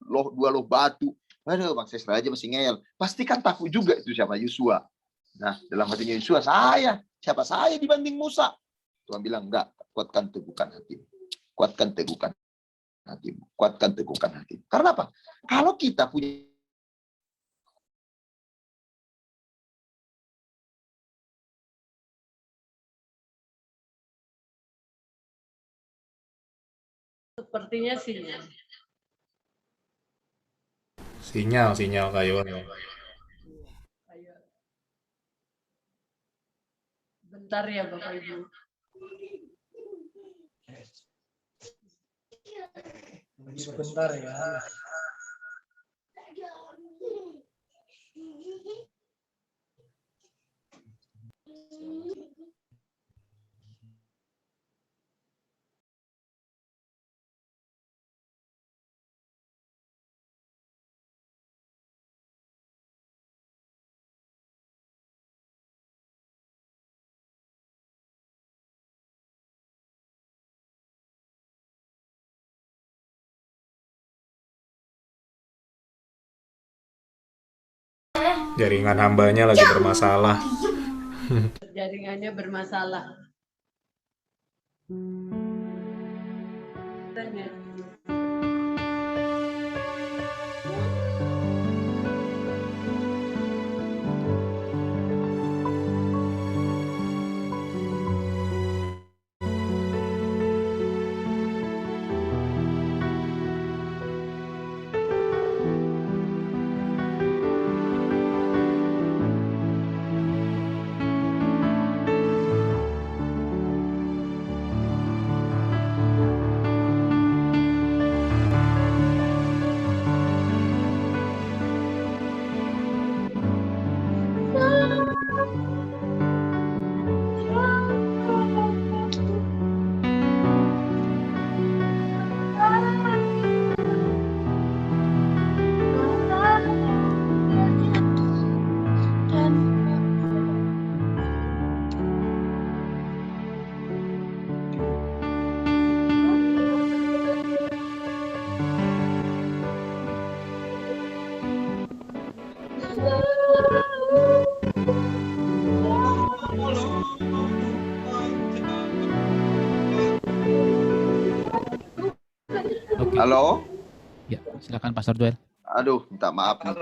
dua loh batu. Waduh, bangsa Israel aja masih ngeyel. Pasti kan takut juga itu siapa? Yosua. Nah, dalam hatinya Yosua, siapa saya dibanding Musa? Tuhan bilang, enggak, kuatkan teguhkan hatimu. Kuatkan teguhkan hatimu. Kuatkan teguhkan hatimu. Karena apa? Kalau kita punya Sepertinya sinyal. Sinyal kayu. Ayo. Bentar ya Bapak Ibu. Sebentar ya. Jaringan hambanya lagi bermasalah. Jaringannya bermasalah. Tanya. Oke. Halo? Ya, silakan Pastor Joel. Aduh, minta maaf nih.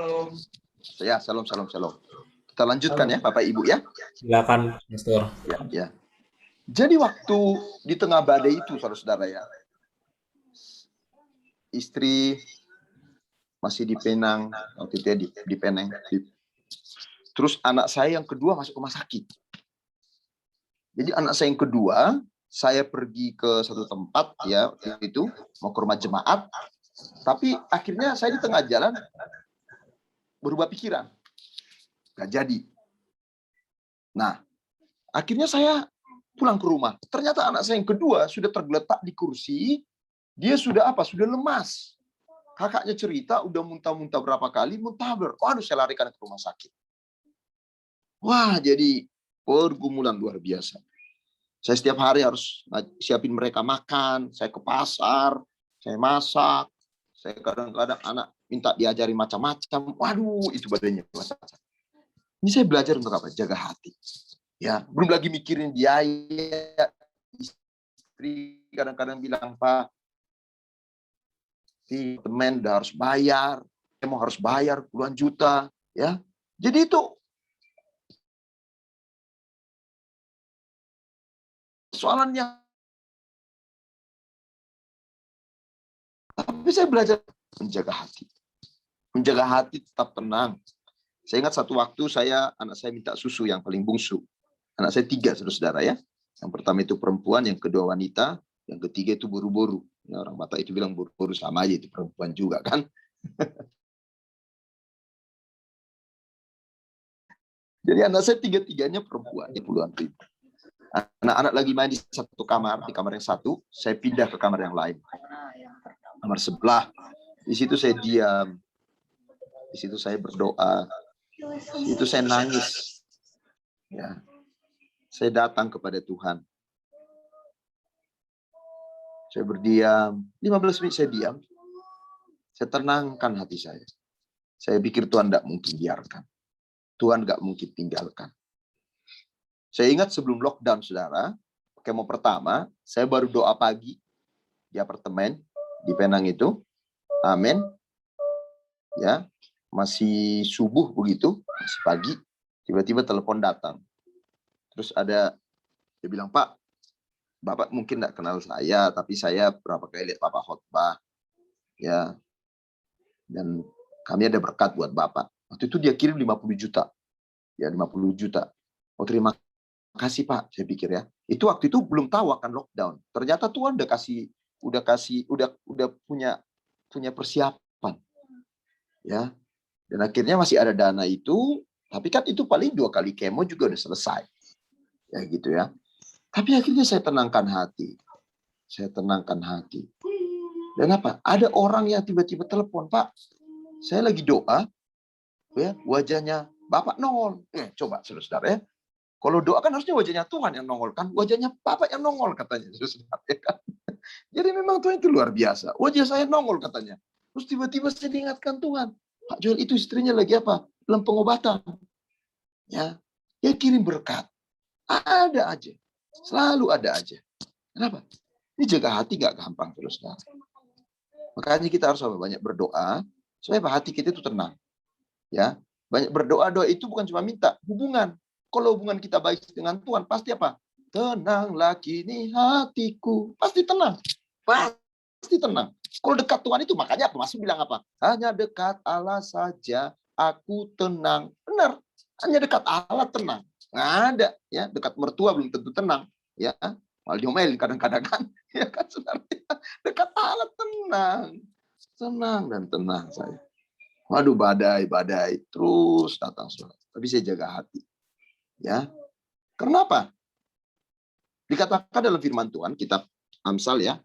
Ya, salam. Kita lanjutkan ya, Bapak Ibu ya. Silakan, Pastor. Ya. Jadi waktu di tengah badai itu, saudara-saudara ya, istri masih di Penang, waktu itu ya di Penang. Terus anak saya yang kedua masuk rumah sakit. Jadi anak saya yang kedua, saya pergi ke satu tempat ya, itu mau ke rumah jemaat, tapi akhirnya saya di tengah jalan berubah pikiran. Nggak jadi. Nah, akhirnya saya pulang ke rumah. Ternyata anak saya yang kedua sudah tergeletak di kursi, dia sudah apa? Sudah lemas. Kakaknya cerita udah muntah-muntah berapa kali, waduh saya larikan ke rumah sakit. Wah, jadi pergumulan luar biasa. Saya setiap hari harus siapin mereka makan, saya ke pasar, saya masak, saya kadang-kadang anak minta diajari macam-macam. Waduh, itu badannya. Ini saya belajar untuk apa? Jaga hati. Ya, belum lagi mikirin biaya. Istri kadang-kadang bilang, Pak, teman udah harus bayar, mau harus bayar puluhan juta, ya. Jadi itu soalannya. Tapi saya belajar menjaga hati. Menjaga hati tetap tenang. Saya ingat satu waktu anak saya minta susu yang paling bungsu. Anak saya 3, saudara-saudara ya. Yang pertama itu perempuan, yang kedua wanita, yang ketiga itu buru-buru. Ya, orang Batak itu bilang buru-buru sama aja, itu perempuan juga kan. Jadi anak saya 3-tiganya perempuan, di puluhan ribu. Anak-anak lagi main di satu kamar, di kamar yang satu, saya pindah ke kamar yang lain. Kamar sebelah. Di situ saya diam. Di situ saya berdoa. Di situ saya nangis. Ya. Saya datang kepada Tuhan. Saya berdiam. 15 menit saya diam. Saya tenangkan hati saya. Saya pikir Tuhan tidak mungkin biarkan. Tuhan nggak mungkin tinggalkan. Saya ingat sebelum lockdown, saudara, kemo pertama, saya baru doa pagi di apartemen di Penang itu. Amin. Ya, masih subuh begitu, masih pagi. Tiba-tiba telepon datang. Terus dia bilang, Pak, Bapak mungkin tidak kenal saya, tapi saya berapa kali lihat Bapak khotbah. Ya, dan kami ada berkat buat Bapak. Waktu itu dia kirim 50 juta. Ya, 50 juta. Oh, terima kasih Pak, saya pikir ya. Itu waktu itu belum tahu akan lockdown. Ternyata Tuhan udah punya persiapan. Ya. Dan akhirnya masih ada dana itu, tapi kan itu paling 2 kali kemo juga udah selesai. Ya gitu ya. Tapi akhirnya saya tenangkan hati. Saya tenangkan hati. Dan apa? Ada orang yang tiba-tiba telepon, Pak, saya lagi doa, ya, wajahnya Bapak nongol. Coba saudara ya. Kalau doa kan harusnya wajahnya Tuhan yang nongol, kan wajahnya Bapak yang nongol katanya. Saudara, ya kan? Jadi memang Tuhan itu luar biasa. Wajah saya nongol katanya. Terus tiba-tiba saya diingatkan Tuhan. Pak Joel itu istrinya lagi apa? Dalam pengobatan. Ya, dia kirim berkat. Ada aja. Selalu ada aja. Kenapa? Ini jaga hati gak gampang terus. Makanya kita harus banyak berdoa supaya hati kita itu tenang. Ya, banyak berdoa. Doa itu bukan cuma minta, hubungan. Kalau hubungan kita baik dengan Tuhan, pasti apa? Tenanglah kini hatiku. Pasti tenang. Pasti tenang. Kalau dekat Tuhan itu, makanya apa? Masih bilang apa? Hanya dekat Allah saja, aku tenang. Benar. Hanya dekat Allah tenang. Nggak ada. Ya, dekat mertua belum tentu tenang. Ya, malah diomelin kadang-kadang kan. Ya kan, saudara? Dekat Allah tenang. Tenang dan tenang saya. Waduh, badai terus datang, saudara. Tapi saya jaga hati. Ya. Kenapa? Dikatakan dalam firman Tuhan, kitab Amsal ya,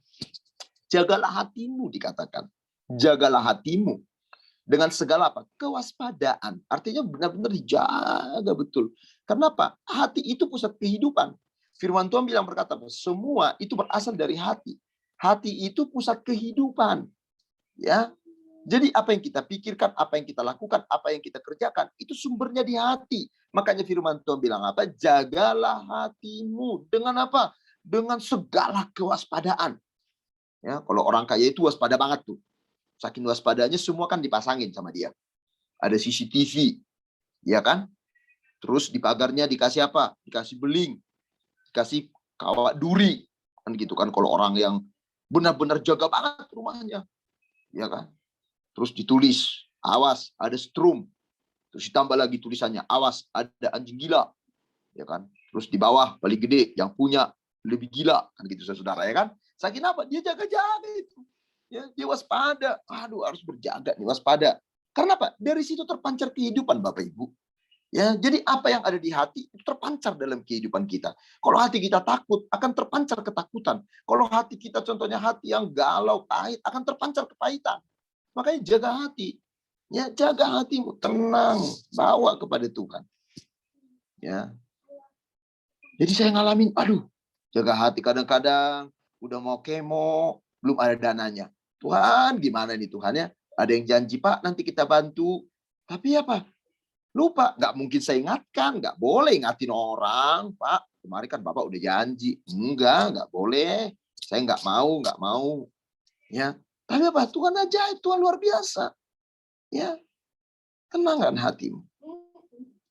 jagalah hatimu dikatakan. Jagalah hatimu dengan segala apa? Kewaspadaan. Artinya benar-benar dijaga betul. Kenapa? Hati itu pusat kehidupan. Firman Tuhan bilang berkata, semua itu berasal dari hati. Hati itu pusat kehidupan. Ya. Jadi apa yang kita pikirkan, apa yang kita lakukan, apa yang kita kerjakan, itu sumbernya di hati. Makanya firman Tuhan bilang apa? Jagalah hatimu. Dengan apa? Dengan segala kewaspadaan. Ya, kalau orang kaya itu waspada banget tuh. Saking waspadanya semua kan dipasangin sama dia. Ada CCTV. Ya kan? Terus di pagarnya dikasih apa? Dikasih beling. Dikasih kawat duri. Kan gitu kan kalau orang yang benar-benar jaga banget rumahnya. Ya kan? Terus ditulis, awas ada strum. Terus ditambah lagi tulisannya, awas ada anjing gila. Ya kan? Terus di bawah paling gede yang punya lebih gila, kan gitu saudara ya kan? Saking apa? Dia jaga-jaga itu. Ya, dia waspada. Aduh, harus berjaga nih, waspada. Karena apa? Dari situ terpancar kehidupan Bapak Ibu. Ya, jadi apa yang ada di hati itu terpancar dalam kehidupan kita. Kalau hati kita takut, akan terpancar ketakutan. Kalau hati kita contohnya hati yang galau, pahit, akan terpancar kepahitan. Makanya jaga hati. Ya, jaga hatimu, tenang, bawa kepada Tuhan. Ya. Jadi saya ngalamin, aduh, jaga hati kadang-kadang udah mau kemo, belum ada dananya. Tuhan, gimana nih Tuhan ya? Ada yang janji, Pak, nanti kita bantu. Tapi apa? Lupa, nggak mungkin saya ingatkan, nggak boleh ingatin orang, Pak. Kemarin kan Bapak udah janji. Nggak boleh. Saya nggak mau. Ya, tapi apa? Tuhan ajaib, Tuhan luar biasa. Ya, tenangkan hatimu.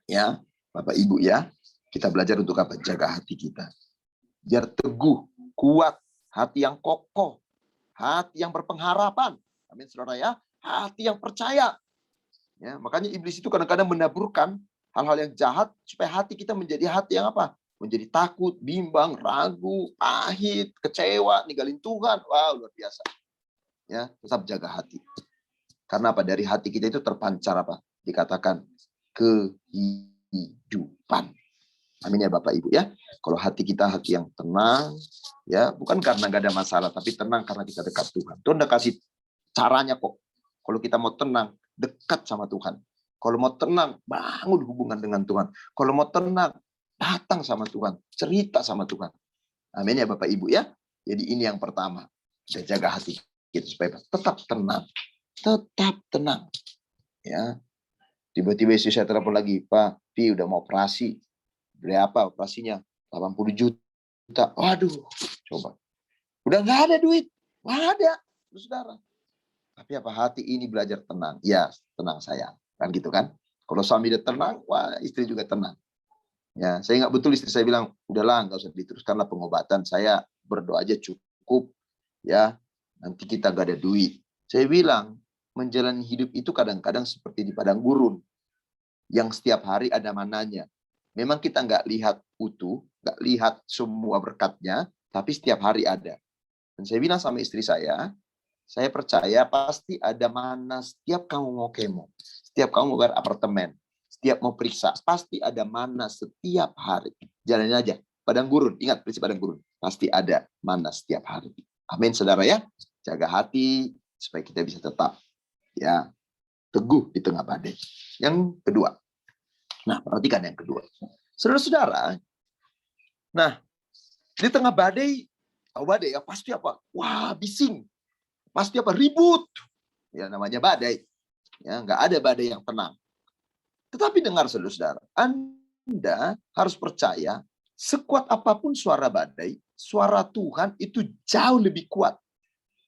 Ya, Bapak Ibu ya, kita belajar untuk apa? Jaga hati kita. Biar teguh, kuat, hati yang kokoh, hati yang berpengharapan. Amin, saudara ya. Hati yang percaya. Ya, makanya iblis itu kadang-kadang menaburkan hal-hal yang jahat supaya hati kita menjadi hati yang apa? Menjadi takut, bimbang, ragu, pahit, kecewa, ninggalin Tuhan. Wow, luar biasa. Ya, tetap jaga hati. Karena apa? Dari hati kita itu terpancar apa? Dikatakan kehidupan. Amin ya Bapak Ibu ya. Kalau hati kita hati yang tenang, ya bukan karena gak ada masalah, tapi tenang karena kita dekat Tuhan. Tuhan udah kasih caranya kok. Kalau kita mau tenang, dekat sama Tuhan. Kalau mau tenang, bangun hubungan dengan Tuhan. Kalau mau tenang, datang sama Tuhan, cerita sama Tuhan. Amin ya Bapak Ibu ya. Jadi ini yang pertama. Kita jaga hati kita supaya tetap tenang. Tetap tenang. Ya. Tiba-tiba istri saya telepon lagi, Pak, Pi udah mau operasi. Beli apa operasinya? 80 juta. Waduh, coba. Udah nggak ada duit. Nggak ada, saudara. Tapi apa hati ini belajar tenang? Ya, tenang sayang. Kan gitu kan? Kalau suami udah tenang, wah istri juga tenang. Ya, saya nggak betul istri saya bilang, udahlah nggak usah diteruskanlah pengobatan. Saya berdoa aja cukup. Ya, nanti kita gak ada duit. Saya bilang, menjalani hidup itu kadang-kadang seperti di padang gurun. Yang setiap hari ada mananya. Memang kita nggak lihat utuh, nggak lihat semua berkatnya, tapi setiap hari ada. Dan saya bilang sama istri saya percaya pasti ada mana setiap kamu mau kemo, setiap kamu mau bayar apartemen, setiap mau periksa, pasti ada mana setiap hari. Jalanin aja. Padang gurun, ingat prinsip padang gurun. Pasti ada mana setiap hari. Amin, saudara ya. Jaga hati supaya kita bisa tetap ya teguh di tengah badai. Yang kedua. Nah, perhatikan yang kedua. Saudara-saudara, nah, di tengah badai, badai ya pasti apa? Wah, bising. Pasti apa? Ribut. Ya namanya badai. Ya, nggak ada badai yang tenang. Tetapi dengar saudara-saudara, Anda harus percaya sekuat apapun suara badai, suara Tuhan itu jauh lebih kuat.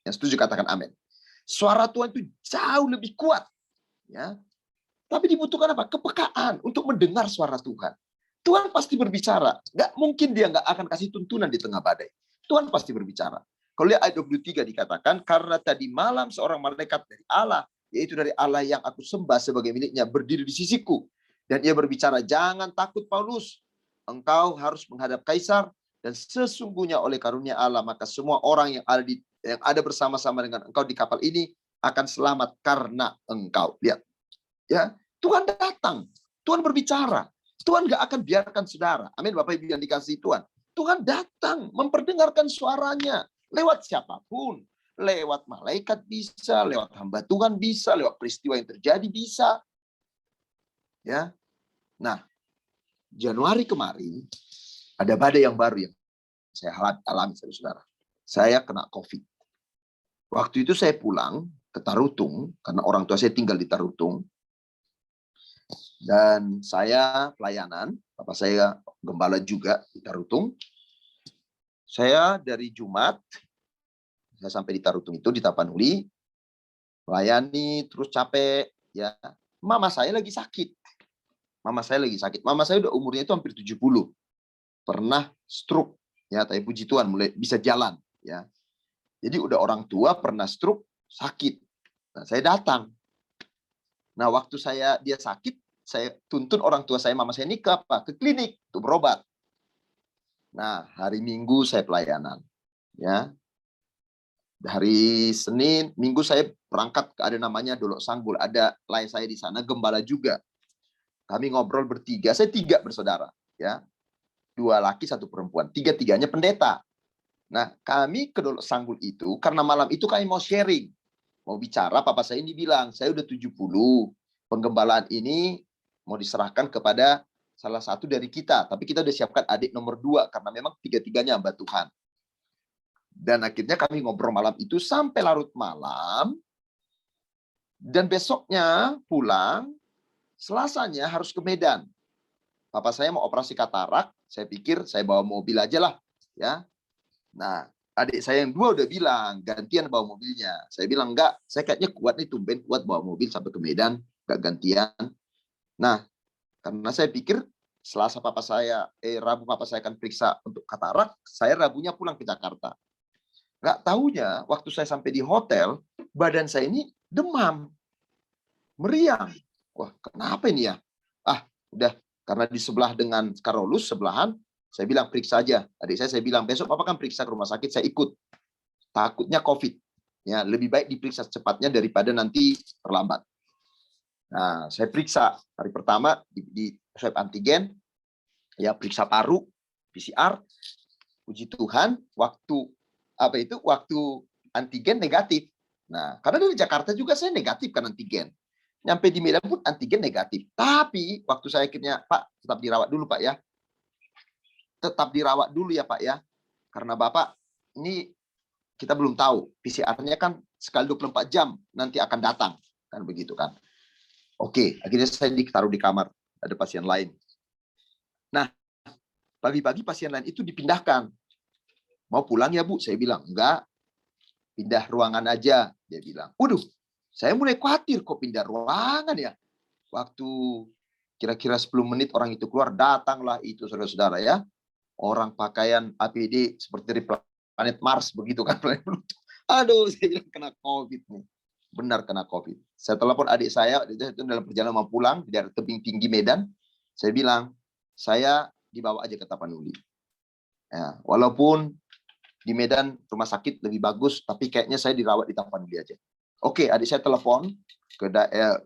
Yang setuju katakan amin. Suara Tuhan itu jauh lebih kuat. Ya. Tapi dibutuhkan apa? Kepekaan untuk mendengar suara Tuhan. Tuhan pasti berbicara. Nggak mungkin dia nggak akan kasih tuntunan di tengah badai. Tuhan pasti berbicara. Kalau lihat ayat 23 dikatakan, karena tadi malam seorang malaikat dari Allah, yaitu dari Allah yang aku sembah sebagai miliknya, berdiri di sisiku. Dan ia berbicara, jangan takut Paulus. Engkau harus menghadap Kaisar, dan sesungguhnya oleh karunia Allah, maka semua orang yang ada bersama-sama dengan engkau di kapal ini akan selamat karena engkau. Lihat. Ya, Tuhan datang. Tuhan berbicara. Tuhan gak akan biarkan saudara. Amin, Bapak Ibu yang dikasihi Tuhan. Tuhan datang memperdengarkan suaranya. Lewat siapapun. Lewat malaikat bisa, lewat hamba Tuhan bisa, lewat peristiwa yang terjadi bisa. Ya. Nah, Januari kemarin ada badai yang baru yang saya alami, saudara. Saya kena COVID. Waktu itu saya pulang ke Tarutung, karena orang tua saya tinggal di Tarutung. Dan saya pelayanan, bapak saya gembala juga di Tarutung. Saya dari Jumat, saya sampai di Tarutung itu, di Tapanuli, melayani, terus capek. Ya, mama saya lagi sakit. Mama saya udah umurnya itu hampir 70. Pernah stroke. Ya, tapi puji Tuhan mulai bisa jalan. Ya. Jadi udah orang tua pernah stroke, sakit. Nah, saya datang. Nah, waktu dia sakit, saya tuntun orang tua saya, mama saya ini ke klinik untuk berobat. Nah, hari Minggu saya pelayanan. Ya. Hari Senin, Minggu saya berangkat ke ada namanya Dolok Sanggul. Ada lain saya di sana, gembala juga. Kami ngobrol bertiga, saya 3 bersaudara. Ya. 2 laki, 1 perempuan. 3-3-nya pendeta. Nah, kami ke Dolok Sanggul itu, karena malam itu kami mau sharing. mau bicara, papa saya ini bilang, saya udah 70, penggembalaan ini mau diserahkan kepada salah satu dari kita, tapi kita udah siapkan adik nomor 2, karena memang tiga-tiganya hamba Tuhan. Dan akhirnya kami ngobrol malam itu sampai larut malam, dan besoknya pulang, Selasanya harus ke Medan. Papa saya mau operasi katarak, saya pikir saya bawa mobil aja lah, ya. Nah, adik saya yang 2 udah bilang, gantian bawa mobilnya. Saya bilang, enggak, saya kayaknya kuat nih, tumben kuat bawa mobil sampai ke Medan, enggak gantian. Nah, karena saya pikir Selasa Rabu papa saya akan periksa untuk katarak, saya Rabunya pulang ke Jakarta. Enggak tahunya, waktu saya sampai di hotel, badan saya ini demam, meriang. Wah, kenapa ini ya? Udah, karena di sebelah dengan Karolus, sebelahan, saya bilang periksa aja. Adik saya bilang, besok papa kan periksa ke rumah sakit, saya ikut. Takutnya COVID. Ya, lebih baik diperiksa secepatnya daripada nanti terlambat. Nah, saya periksa. Hari pertama di swab antigen, ya periksa paru, PCR. Puji Tuhan, waktu antigen negatif. Nah, karena dari Jakarta juga saya negatif kan antigen. Nyampe di Medan pun antigen negatif. Tapi waktu saya akhirnya, Pak, tetap dirawat dulu, Pak ya. Tetap dirawat dulu ya, Pak ya. Karena Bapak, ini kita belum tahu. PCR-nya kan sekali 24 jam nanti akan datang. Kan begitu kan. Oke, akhirnya saya ditaruh di kamar. Ada pasien lain. Nah, pagi-pagi pasien lain itu dipindahkan. Mau pulang ya, Bu? Saya bilang, enggak. Pindah ruangan aja. Dia bilang, waduh. Saya mulai khawatir kok pindah ruangan ya. Waktu kira-kira 10 menit orang itu keluar, datanglah itu saudara-saudara ya. Orang pakaian APD seperti dari planet Mars begitu kan. Aduh, saya bilang kena COVID nih. Benar kena COVID. Saya telepon adik saya, itu dalam perjalanan mau pulang di daerah tebing tinggi Medan. Saya bilang, saya dibawa aja ke Tapanuli. Ya, walaupun di Medan rumah sakit lebih bagus, tapi kayaknya saya dirawat di Tapanuli aja. Oke, adik saya telepon ke daerah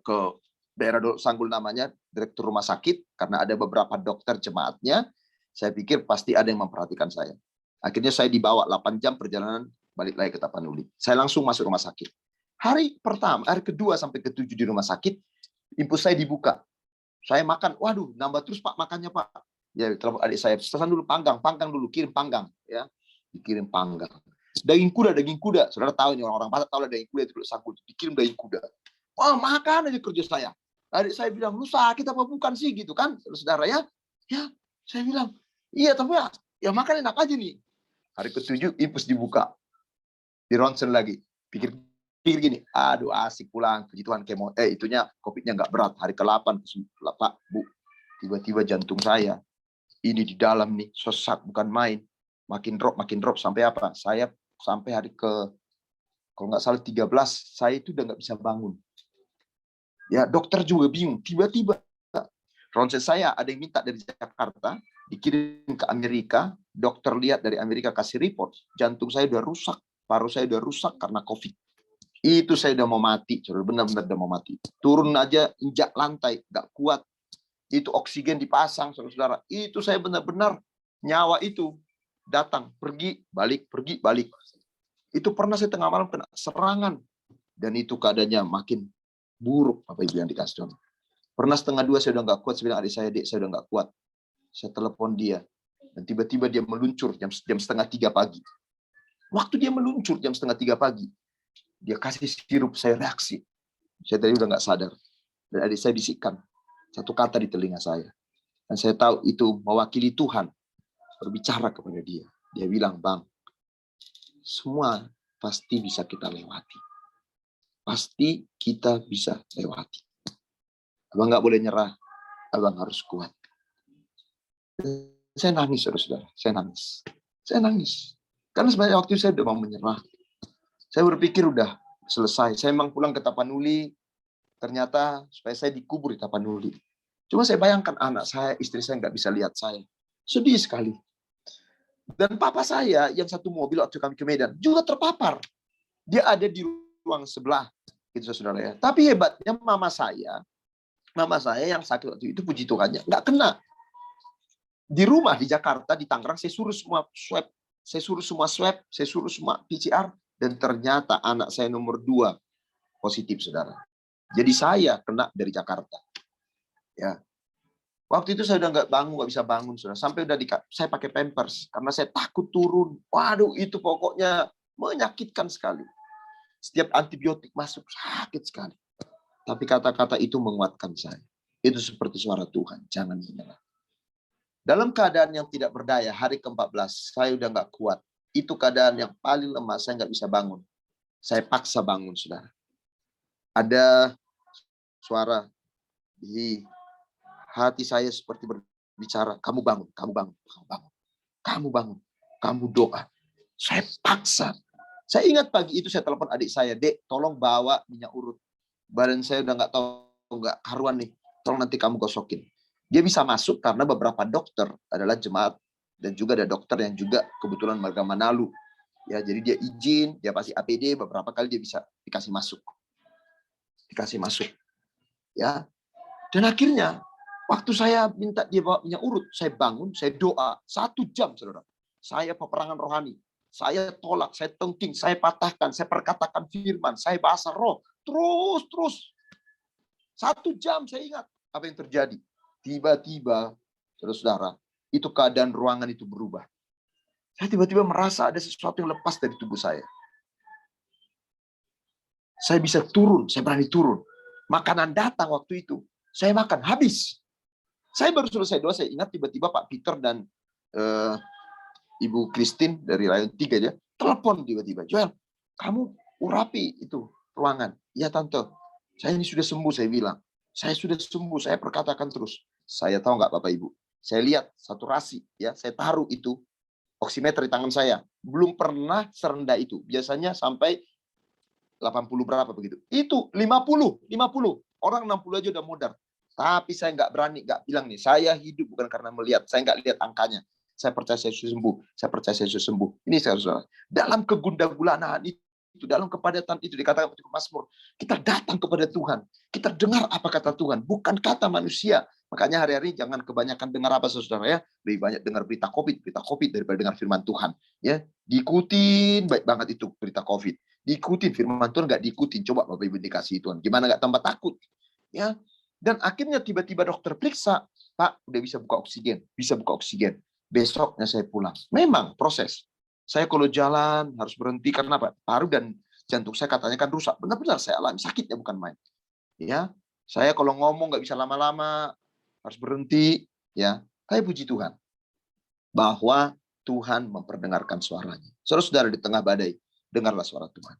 Sanggul namanya, direktur rumah sakit, karena ada beberapa dokter jemaatnya. Saya pikir pasti ada yang memperhatikan saya. Akhirnya saya dibawa 8 jam perjalanan balik lagi ke Tapanuli. Saya langsung masuk rumah sakit. Hari kedua sampai ke-7 di rumah sakit, infus saya dibuka. Saya makan, waduh, nambah terus Pak makannya Pak. Ya, telepon adik saya, pesan dulu panggang dulu, kirim panggang, ya, dikirim panggang. Daging kuda. Saudara tahu nih, orang-orang Batak tahu lah daging kuda itu sangkut, dikirim daging kuda. Oh, makan aja kerja saya. Adik saya bilang, lu sakit apa bukan sih gitu kan, saudara ya? Ya, saya bilang, iya tapi ya makan enak aja nih. Hari ke-7 infus dibuka, di ronsen lagi. Pikir gini, aduh asik pulang, puji Tuhan itunya COVID-nya nggak berat. Hari ke-8, Pak, Bu, tiba-tiba jantung saya ini di dalam nih, sesak bukan main. Makin drop sampai apa? Saya sampai hari kalau nggak salah 13, saya itu udah nggak bisa bangun. Ya, dokter juga bingung. Tiba-tiba ronsen saya ada yang minta dari Jakarta, dikirim ke Amerika. Dokter lihat dari Amerika kasih report, jantung saya udah rusak, paru saya udah rusak karena COVID. Itu saya udah mau mati, benar-benar udah mau mati. Turun aja, injak lantai, nggak kuat. Itu oksigen dipasang, saudara-saudara. Itu saya benar-benar nyawa itu datang, pergi, balik. Itu pernah saya tengah malam kena serangan. Dan itu keadaannya makin buruk, Bapak Ibu yang dikasih Tuhan. Pernah 1:30 saya udah nggak kuat, saya bilang adik saya udah nggak kuat. Saya telepon dia. Dan tiba-tiba dia meluncur jam 2:30 pagi. Waktu dia meluncur jam 2:30 pagi, dia kasih sirup, saya reaksi. Saya tadi udah nggak sadar. Dan adik saya bisikkan satu kata di telinga saya. Dan saya tahu itu mewakili Tuhan berbicara kepada dia. Dia bilang, Bang, semua pasti bisa kita lewati. Pasti kita bisa lewati. Abang nggak boleh nyerah. Abang harus kuat. Saya nangis, saudara-saudara. Saya nangis. Karena sebenarnya waktu itu saya udah mau menyerah. Saya berpikir udah selesai. Saya memang pulang ke Tapanuli. Ternyata supaya saya dikubur di Tapanuli. Cuma saya bayangkan anak saya, istri saya nggak bisa lihat saya. Sedih sekali. Dan papa saya yang satu mobil waktu kami ke Medan juga terpapar. Dia ada di ruang sebelah, gitu saudara ya. Tapi hebatnya mama saya yang sakit waktu itu puji Tuhannya nggak kena. Di rumah di Jakarta, di Tangerang, saya suruh semua swab, saya suruh semua PCR, dan ternyata anak saya nomor 2 positif, saudara. Jadi saya kena dari Jakarta. Ya, waktu itu saya udah nggak bisa bangun, saudara. Sampai saya pakai pampers karena saya takut turun. Waduh, itu pokoknya menyakitkan sekali. Setiap antibiotik masuk sakit sekali. Tapi kata-kata itu menguatkan saya. Itu seperti suara Tuhan. Jangan menyerah. Dalam keadaan yang tidak berdaya, hari ke-14, saya udah nggak kuat. Itu keadaan yang paling lemah, saya nggak bisa bangun. Saya paksa bangun, saudara. Ada suara di hati saya seperti berbicara, kamu bangun, kamu bangun, kamu bangun, kamu bangun, kamu doa. Saya paksa. Saya ingat pagi itu saya telepon adik saya, Dek, tolong bawa minyak urut. Badan saya udah nggak tahu, nggak karuan nih. Tolong nanti kamu gosokin. Dia bisa masuk karena beberapa dokter adalah jemaat dan juga ada dokter yang juga kebetulan warga Manado. Ya, jadi dia izin, dia pasti APD, beberapa kali dia bisa dikasih masuk. Dikasih masuk. Ya. Dan akhirnya waktu saya minta dia bawa minyak urut, saya bangun, saya doa 1 jam, saudara. Saya peperangan rohani. Saya tolak, saya tengking, saya patahkan, saya perkatakan firman, saya bahasa roh. Terus. 1 jam saya ingat apa yang terjadi. Tiba-tiba, saudara-saudara, itu keadaan ruangan itu berubah. Saya tiba-tiba merasa ada sesuatu yang lepas dari tubuh saya. Saya bisa turun, saya berani turun. Makanan datang waktu itu. Saya makan, habis. Saya baru selesai doa, saya ingat tiba-tiba Pak Peter dan Ibu Christine dari Rayon 3 dia telepon tiba-tiba. Joel, kamu urapi itu ruangan. Ya Tante, saya ini sudah sembuh, saya bilang. Saya sudah sembuh, saya perkatakan terus. Saya tahu nggak Bapak Ibu? Saya lihat saturasi, ya, saya taruh itu oximeter di tangan saya. Belum pernah serendah itu. Biasanya sampai 80 berapa begitu. Itu 50. Orang 60 aja udah modar. Tapi saya nggak berani, nggak bilang nih, saya hidup bukan karena melihat. Saya nggak lihat angkanya. Saya percaya saya sudah sembuh. Saya percaya saya sudah sembuh. Ini saudara. Dalam kegundagulanaan itu, dalam kepadatan itu dikatakan di Mazmur, kita datang kepada Tuhan. Kita dengar apa kata Tuhan, bukan kata manusia. Makanya hari-hari jangan kebanyakan dengar apa saudara ya. Lebih banyak dengar berita COVID daripada dengar firman Tuhan. Ya, diikutin baik banget itu berita COVID. Diikutin firman Tuhan, nggak diikutin. Coba Bapak Ibu dikasih Tuhan. Gimana nggak tambah takut? Ya. Dan akhirnya tiba-tiba dokter periksa, Pak, udah bisa buka oksigen. Besoknya saya pulang. Memang proses. Saya kalau jalan harus berhenti karena apa? Paru dan jantung saya katanya kan rusak. Benar-benar saya alami sakitnya bukan main. Ya, saya kalau ngomong nggak bisa lama-lama, harus berhenti. Ya, saya puji Tuhan bahwa Tuhan memperdengarkan suaranya. Saudara-saudara di tengah badai, dengarlah suara Tuhan.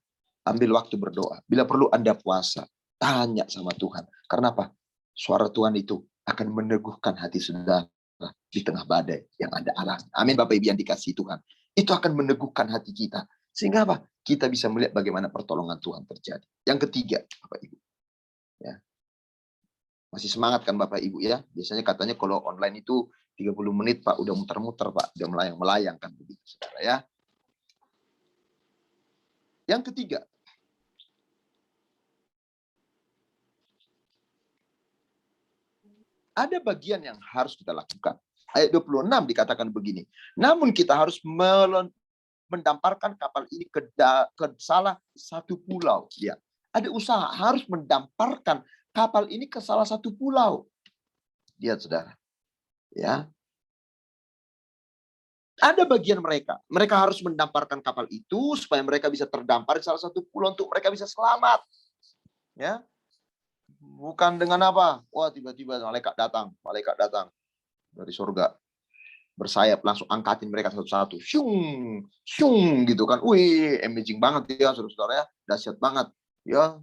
Ambil waktu berdoa. Bila perlu Anda puasa, tanya sama Tuhan. Karena apa? Suara Tuhan itu akan meneguhkan hati saudara di tengah badai yang Anda alami. Amin Bapak Ibu yang dikasihi Tuhan. Itu akan meneguhkan hati kita. Sehingga apa? Kita bisa melihat bagaimana pertolongan Tuhan terjadi. Yang ketiga, Bapak Ibu. Ya. Masih semangat kan Bapak Ibu ya? Biasanya katanya kalau online itu 30 menit Pak, udah muter-muter Pak, udah melayang-melayang kan begitu saudara ya. Yang ketiga, ada bagian yang harus kita lakukan. Ayat 26 dikatakan begini. Namun kita harus mendamparkan kapal ini ke salah satu pulau. Ya. Ada usaha harus mendamparkan kapal ini ke salah satu pulau. Lihat saudara. Ya. Ada bagian mereka. Mereka harus mendamparkan kapal itu supaya mereka bisa terdampar di salah satu pulau untuk mereka bisa selamat. Ya. Bukan dengan apa? Wah, tiba-tiba malaikat datang dari surga. Bersayap langsung angkatin mereka satu-satu. Syung gitu kan. Wih, amazing banget ya saudara-saudara ya. Dahsyat banget. Ya.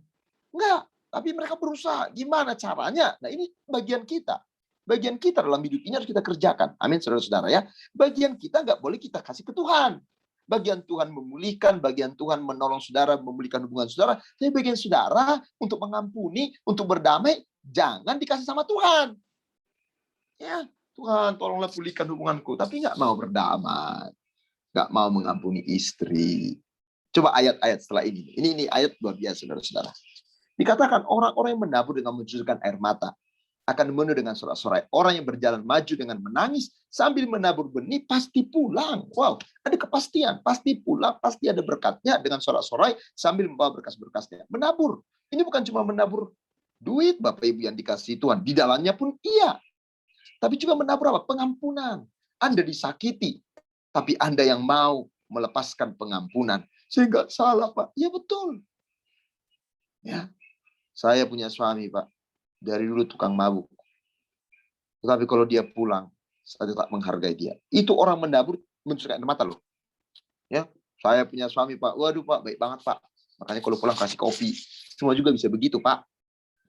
Enggak, tapi mereka berusaha. Gimana caranya? Nah, ini bagian kita. Bagian kita dalam hidup ini harus kita kerjakan. Amin saudara-saudara ya. Bagian kita nggak boleh kita kasih ke Tuhan. Bagian Tuhan memulihkan, bagian Tuhan menolong saudara, memulihkan hubungan saudara. Tapi bagian saudara untuk mengampuni, untuk berdamai, jangan dikasih sama Tuhan. Ya, Tuhan tolonglah pulihkan hubunganku. Tapi nggak mau berdamai. Nggak mau mengampuni istri. Coba ayat-ayat setelah ini. Ini ayat luar biasa, saudara-saudara. Dikatakan orang-orang yang menabur dengan mencucurkan air mata akan menuju dengan sorak-sorai. Orang yang berjalan maju dengan menangis sambil menabur benih pasti pulang. Wow, ada kepastian. Pasti pulang, pasti ada berkatnya dengan sorak-sorai sambil membawa berkas-berkasnya. Menabur. Ini bukan cuma menabur duit Bapak Ibu yang dikasihi Tuhan. Di dalamnya pun iya. Tapi juga menabur apa? Pengampunan. Anda disakiti. Tapi Anda yang mau melepaskan pengampunan. Saya nggak salah Pak. Ya betul. Ya, saya punya suami Pak. Dari dulu tukang mabuk. Tetapi kalau dia pulang, saya tetap menghargai dia. Itu orang menabur mencurahkan air mata loh. Ya, saya punya suami Pak. Waduh Pak, baik banget Pak. Makanya kalau pulang kasih kopi. Semua juga bisa begitu Pak.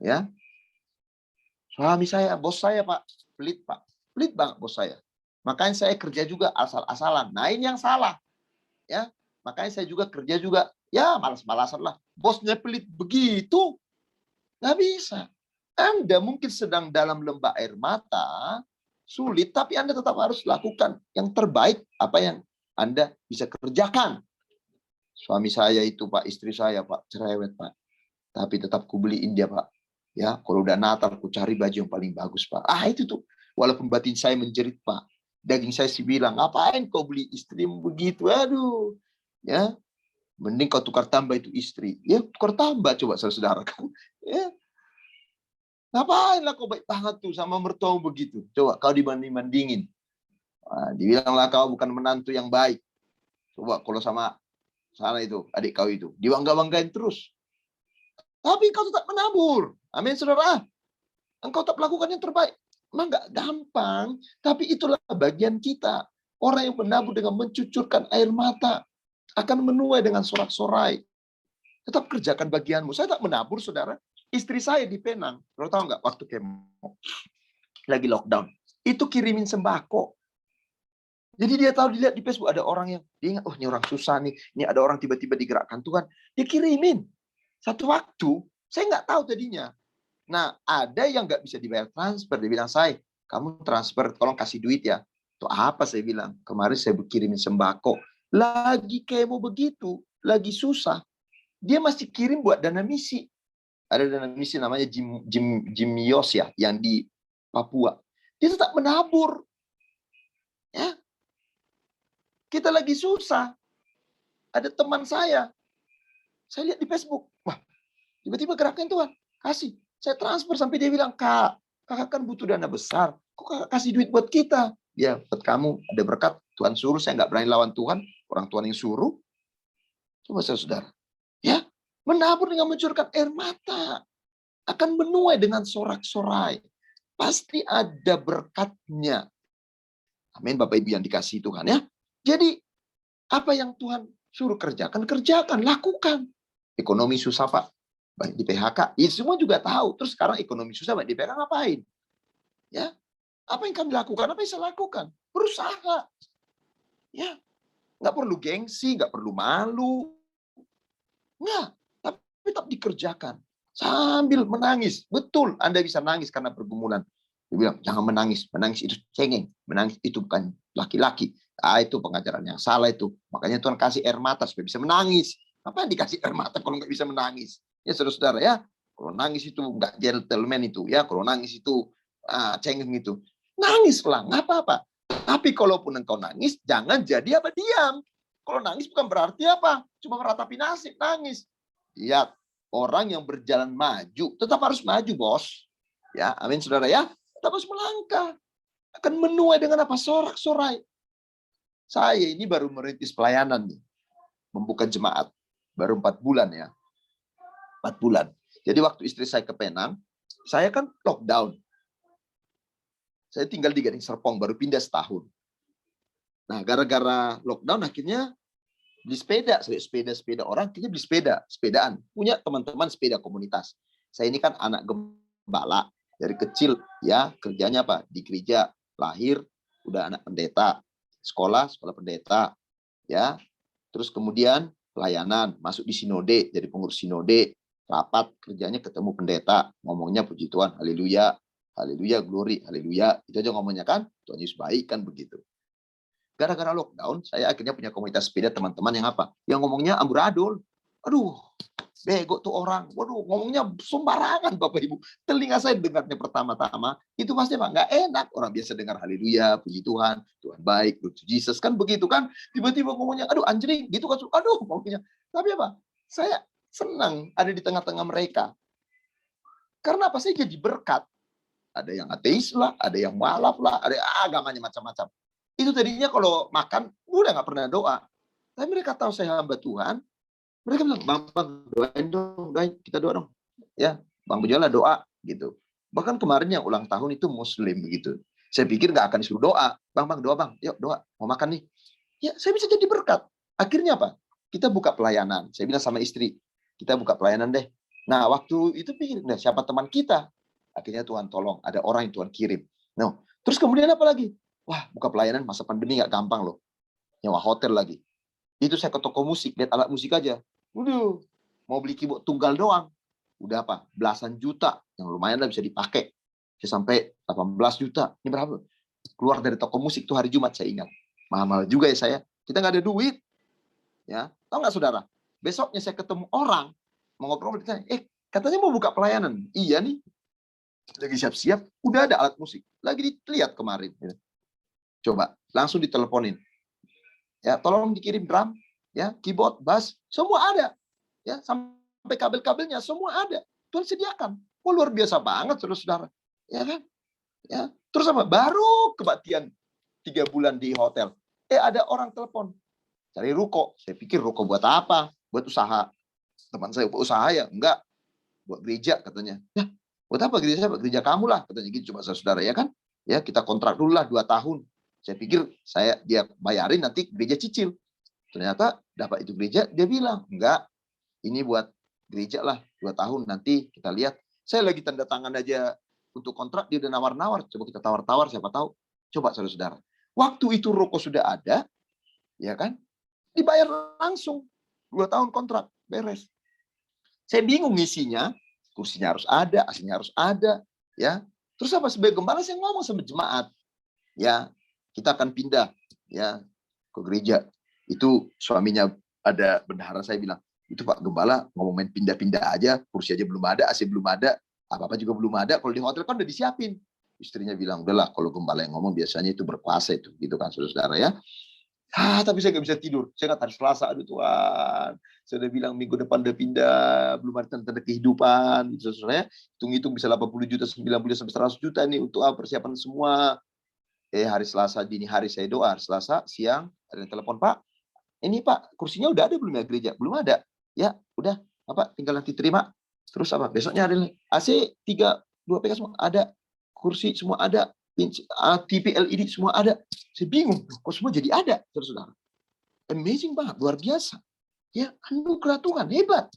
Ya, suami saya, bos saya Pak, pelit Pak. Pelit banget bos saya. Makanya saya kerja juga asal-asalan. Nah ini yang salah. Ya, makanya saya juga kerja juga. Ya malas-malasan lah. Bosnya pelit begitu. Nggak bisa. Anda mungkin sedang dalam lembah air mata. Sulit, tapi Anda tetap harus lakukan yang terbaik. Apa yang Anda bisa kerjakan. Suami saya itu Pak, istri saya Pak, cerewet Pak. Tapi tetap kubeliin dia Pak. Ya, kalau udah Natal, aku cari baju yang paling bagus Pak. Itu tuh. Walaupun batin saya menjerit Pak. Daging saya sih bilang, ngapain kau beli istrimu begitu? Aduh. Ya, mending kau tukar tambah itu istri. Ya, tukar tambah coba saudara kan. Ya. Ngapain lah kau baik banget tuh sama mertuamu begitu. Coba kau dibanding-bandingin. Dibilanglah kau bukan menantu yang baik. Coba kalau sama sana itu, adik kau itu. Dibangga-banggain terus. Tapi kau tetap menabur. Amin, saudara. Engkau tetap lakukan yang terbaik. Memang nggak gampang, tapi itulah bagian kita. Orang yang menabur dengan mencucurkan air mata akan menuai dengan sorak-sorai. Tetap kerjakan bagianmu. Saya tak menabur, saudara. Istri saya di Penang, lo tahu nggak waktu kemo lagi lockdown, itu kirimin sembako. Jadi dia tahu, dilihat di Facebook ada orang yang dia ingat, oh ini orang susah nih, ini ada orang tiba-tiba digerakkan Tuhan, dia kirimin. Satu waktu, saya nggak tahu tadinya. Nah, ada yang nggak bisa dibayar transfer. Dia bilang, saya, kamu transfer, tolong kasih duit ya. Itu apa saya bilang? Kemarin saya kirimin sembako. Lagi kemo begitu, lagi susah. Dia masih kirim buat dana misi. Ada dana misi namanya Jim Yos ya, yang di Papua. Dia tetap menabur. Ya. Kita lagi susah. Ada teman saya lihat di Facebook. Wah, tiba-tiba gerakan Tuhan. Kasih. Saya transfer sampai dia bilang, kakak kan butuh dana besar. Kok kakak kasih duit buat kita? Ya, buat kamu ada berkat. Tuhan suruh, saya nggak berani lawan Tuhan. Orang Tuhan yang suruh. Coba saudara. Ya, menabur dengan mencurahkan air mata. Akan menuai dengan sorak-sorai. Pasti ada berkatnya. Amin, Bapak Ibu yang dikasihi Tuhan ya. Jadi, apa yang Tuhan suruh kerjakan, lakukan. Ekonomi susah Pak. Banyak di PHK, ya semua juga tahu. Terus sekarang ekonomi susah, banyak di PHK ngapain? Ya, apa yang kami lakukan? Apa yang saya lakukan? Berusaha. Ya, nggak perlu gengsi, nggak perlu malu. Nggak, tapi tetap dikerjakan. Sambil menangis. Betul, Anda bisa nangis karena pergumulan. Dia bilang, jangan menangis. Menangis itu cengeng. Menangis itu bukan laki-laki. Itu pengajaran yang salah itu. Makanya Tuhan kasih air mata supaya bisa menangis. Apa yang dikasih air mata kalau nggak bisa menangis? Ya saudara-saudara ya, kalau nangis itu nggak gentleman itu ya, kalau nangis itu cengeng itu, nangislah, nggak apa-apa. Tapi kalaupun engkau nangis, jangan jadi diam. Kalau nangis bukan berarti apa, cuma meratapi nasib, nangis. Lihat, orang yang berjalan maju, tetap harus maju bos. Ya, amin saudara ya, tetap harus melangkah. Akan menuai dengan apa? Sorak-sorai. Saya ini baru merintis pelayanan nih, membuka jemaat, baru 4 bulan ya. 4 bulan. Jadi waktu istri saya ke Penang, saya kan lockdown. Saya tinggal di Gading Serpong, baru pindah setahun. Nah, gara-gara lockdown akhirnya beli sepeda. Sepeda orang, akhirnya beli sepedaan. Punya teman-teman sepeda komunitas. Saya ini kan anak gembala. Dari kecil, ya kerjanya apa? Di gereja, lahir, udah anak pendeta. Sekolah pendeta. Ya, terus kemudian pelayanan, masuk di sinode, jadi pengurus sinode. Rapat kerjanya ketemu pendeta, ngomongnya puji Tuhan, haleluya, haleluya, glory, haleluya. Itu aja ngomongnya kan, Tuhan Yesus baik kan begitu. Gara-gara lockdown, saya akhirnya punya komunitas sepeda teman-teman yang apa? Yang ngomongnya amburadul. Aduh, bego tuh orang. Waduh, ngomongnya sembarangan Bapak Ibu. Telinga saya dengarnya pertama-tama, itu pasti Pak nggak enak. Orang biasa dengar haleluya, puji Tuhan, Tuhan baik, Lord Jesus kan begitu kan. Tiba-tiba ngomongnya, aduh anjing, gitu kan. Aduh, ngomongnya. Tapi apa? Saya senang ada di tengah-tengah mereka. Karena apa? Saya jadi berkat. Ada yang ateis lah, ada yang mualaf lah, ada agamanya macam-macam. Itu tadinya kalau makan, udah nggak pernah doa. Tapi mereka tahu saya hamba Tuhan, mereka bilang, Bang, doain dong, doain, kita doa dong. Ya, Bang Bujola doa, gitu. Bahkan kemarin yang ulang tahun itu Muslim, gitu. Saya pikir nggak akan disuruh doa. Bang, doa bang, yuk doa, mau makan nih. Ya, saya bisa jadi berkat. Akhirnya apa? Kita buka pelayanan. Saya bilang sama istri, kita buka pelayanan deh. Nah, waktu itu pikir, nah, siapa teman kita? Akhirnya Tuhan tolong, ada orang yang Tuhan kirim. Nah, terus kemudian apa lagi? Wah, buka pelayanan masa pandemi nggak gampang loh. Nyewa hotel lagi. Itu saya ke toko musik, lihat alat musik aja. Waduh, mau beli keyboard tunggal doang. Udah apa? Belasan juta. Yang lumayan lah bisa dipakai. Bisa sampai 18 juta. Ini berapa? Keluar dari toko musik tuh hari Jumat, saya ingat. Mahal-mahal juga ya saya. Kita nggak ada duit. Ya, tahu nggak saudara? Besoknya saya ketemu orang. Mau ngobrol, katanya mau buka pelayanan. Iya nih. Lagi siap-siap. Udah ada alat musik. Lagi dilihat kemarin. Coba, langsung diteleponin. Ya, tolong dikirim drum, ya, keyboard, bass, semua ada. Ya, sampai kabel-kabelnya semua ada. Tuhan sediakan. Oh, luar biasa banget, saudara-saudara. Ya kan? Ya. Terus apa? Baru kebaktian 3 bulan di hotel. Ada orang telepon. Cari ruko. Saya pikir ruko buat apa? Buat usaha. Teman saya buat usaha ya? Enggak. Buat gereja katanya. Ya, buat apa gereja? Buat gereja kamu lah. Katanya gitu, coba saudara, ya kan? Ya, kita kontrak dulu lah 2 tahun. Saya pikir dia bayarin nanti gereja cicil. Ternyata dapat itu gereja, dia bilang, enggak, ini buat gereja lah 2 tahun, nanti kita lihat. Saya lagi tanda tangan aja untuk kontrak, dia udah nawar-nawar. Coba kita tawar-tawar, siapa tahu. Coba saudara-saudara. Waktu itu rokok sudah ada, ya kan? Dibayar langsung. 2 tahun kontrak, beres. Saya bingung ngisinya, kursinya harus ada, AC-nya harus ada, ya. Terus apa? Sebagai gembala saya ngomong sama jemaat, ya, kita akan pindah ya ke gereja. Itu suaminya ada bendahara, saya bilang, itu Pak Gembala ngomong main pindah-pindah aja, kursi aja belum ada, AC belum ada, apa-apa juga belum ada. Kalau di hotel kan udah disiapin. Istrinya bilang, udahlah kalau Gembala yang ngomong biasanya itu berkuasa itu, gitu kan saudara ya. Tapi saya nggak bisa tidur. Saya nggak hari Selasa, aduh Tuhan. Saya udah bilang minggu depan udah pindah, belum ada tanda-tanda kehidupan. Gitu, saudara ya. Hitung-hitung bisa 80 juta, 90 sampai 100 juta nih untuk persiapan semua. Hari Selasa dini hari saya doa, hari Selasa siang ada yang telepon, Pak, ini Pak kursinya udah ada belum ya gereja? Belum ada. Ya udah, apa tinggal nanti terima. Terus apa? Besoknya ada AC 3 2 PK semua ada, kursi semua ada, TV LED semua ada. Saya bingung, kok semua jadi ada, saudara. Amazing banget, luar biasa. Ya, anugerah Tuhan hebat.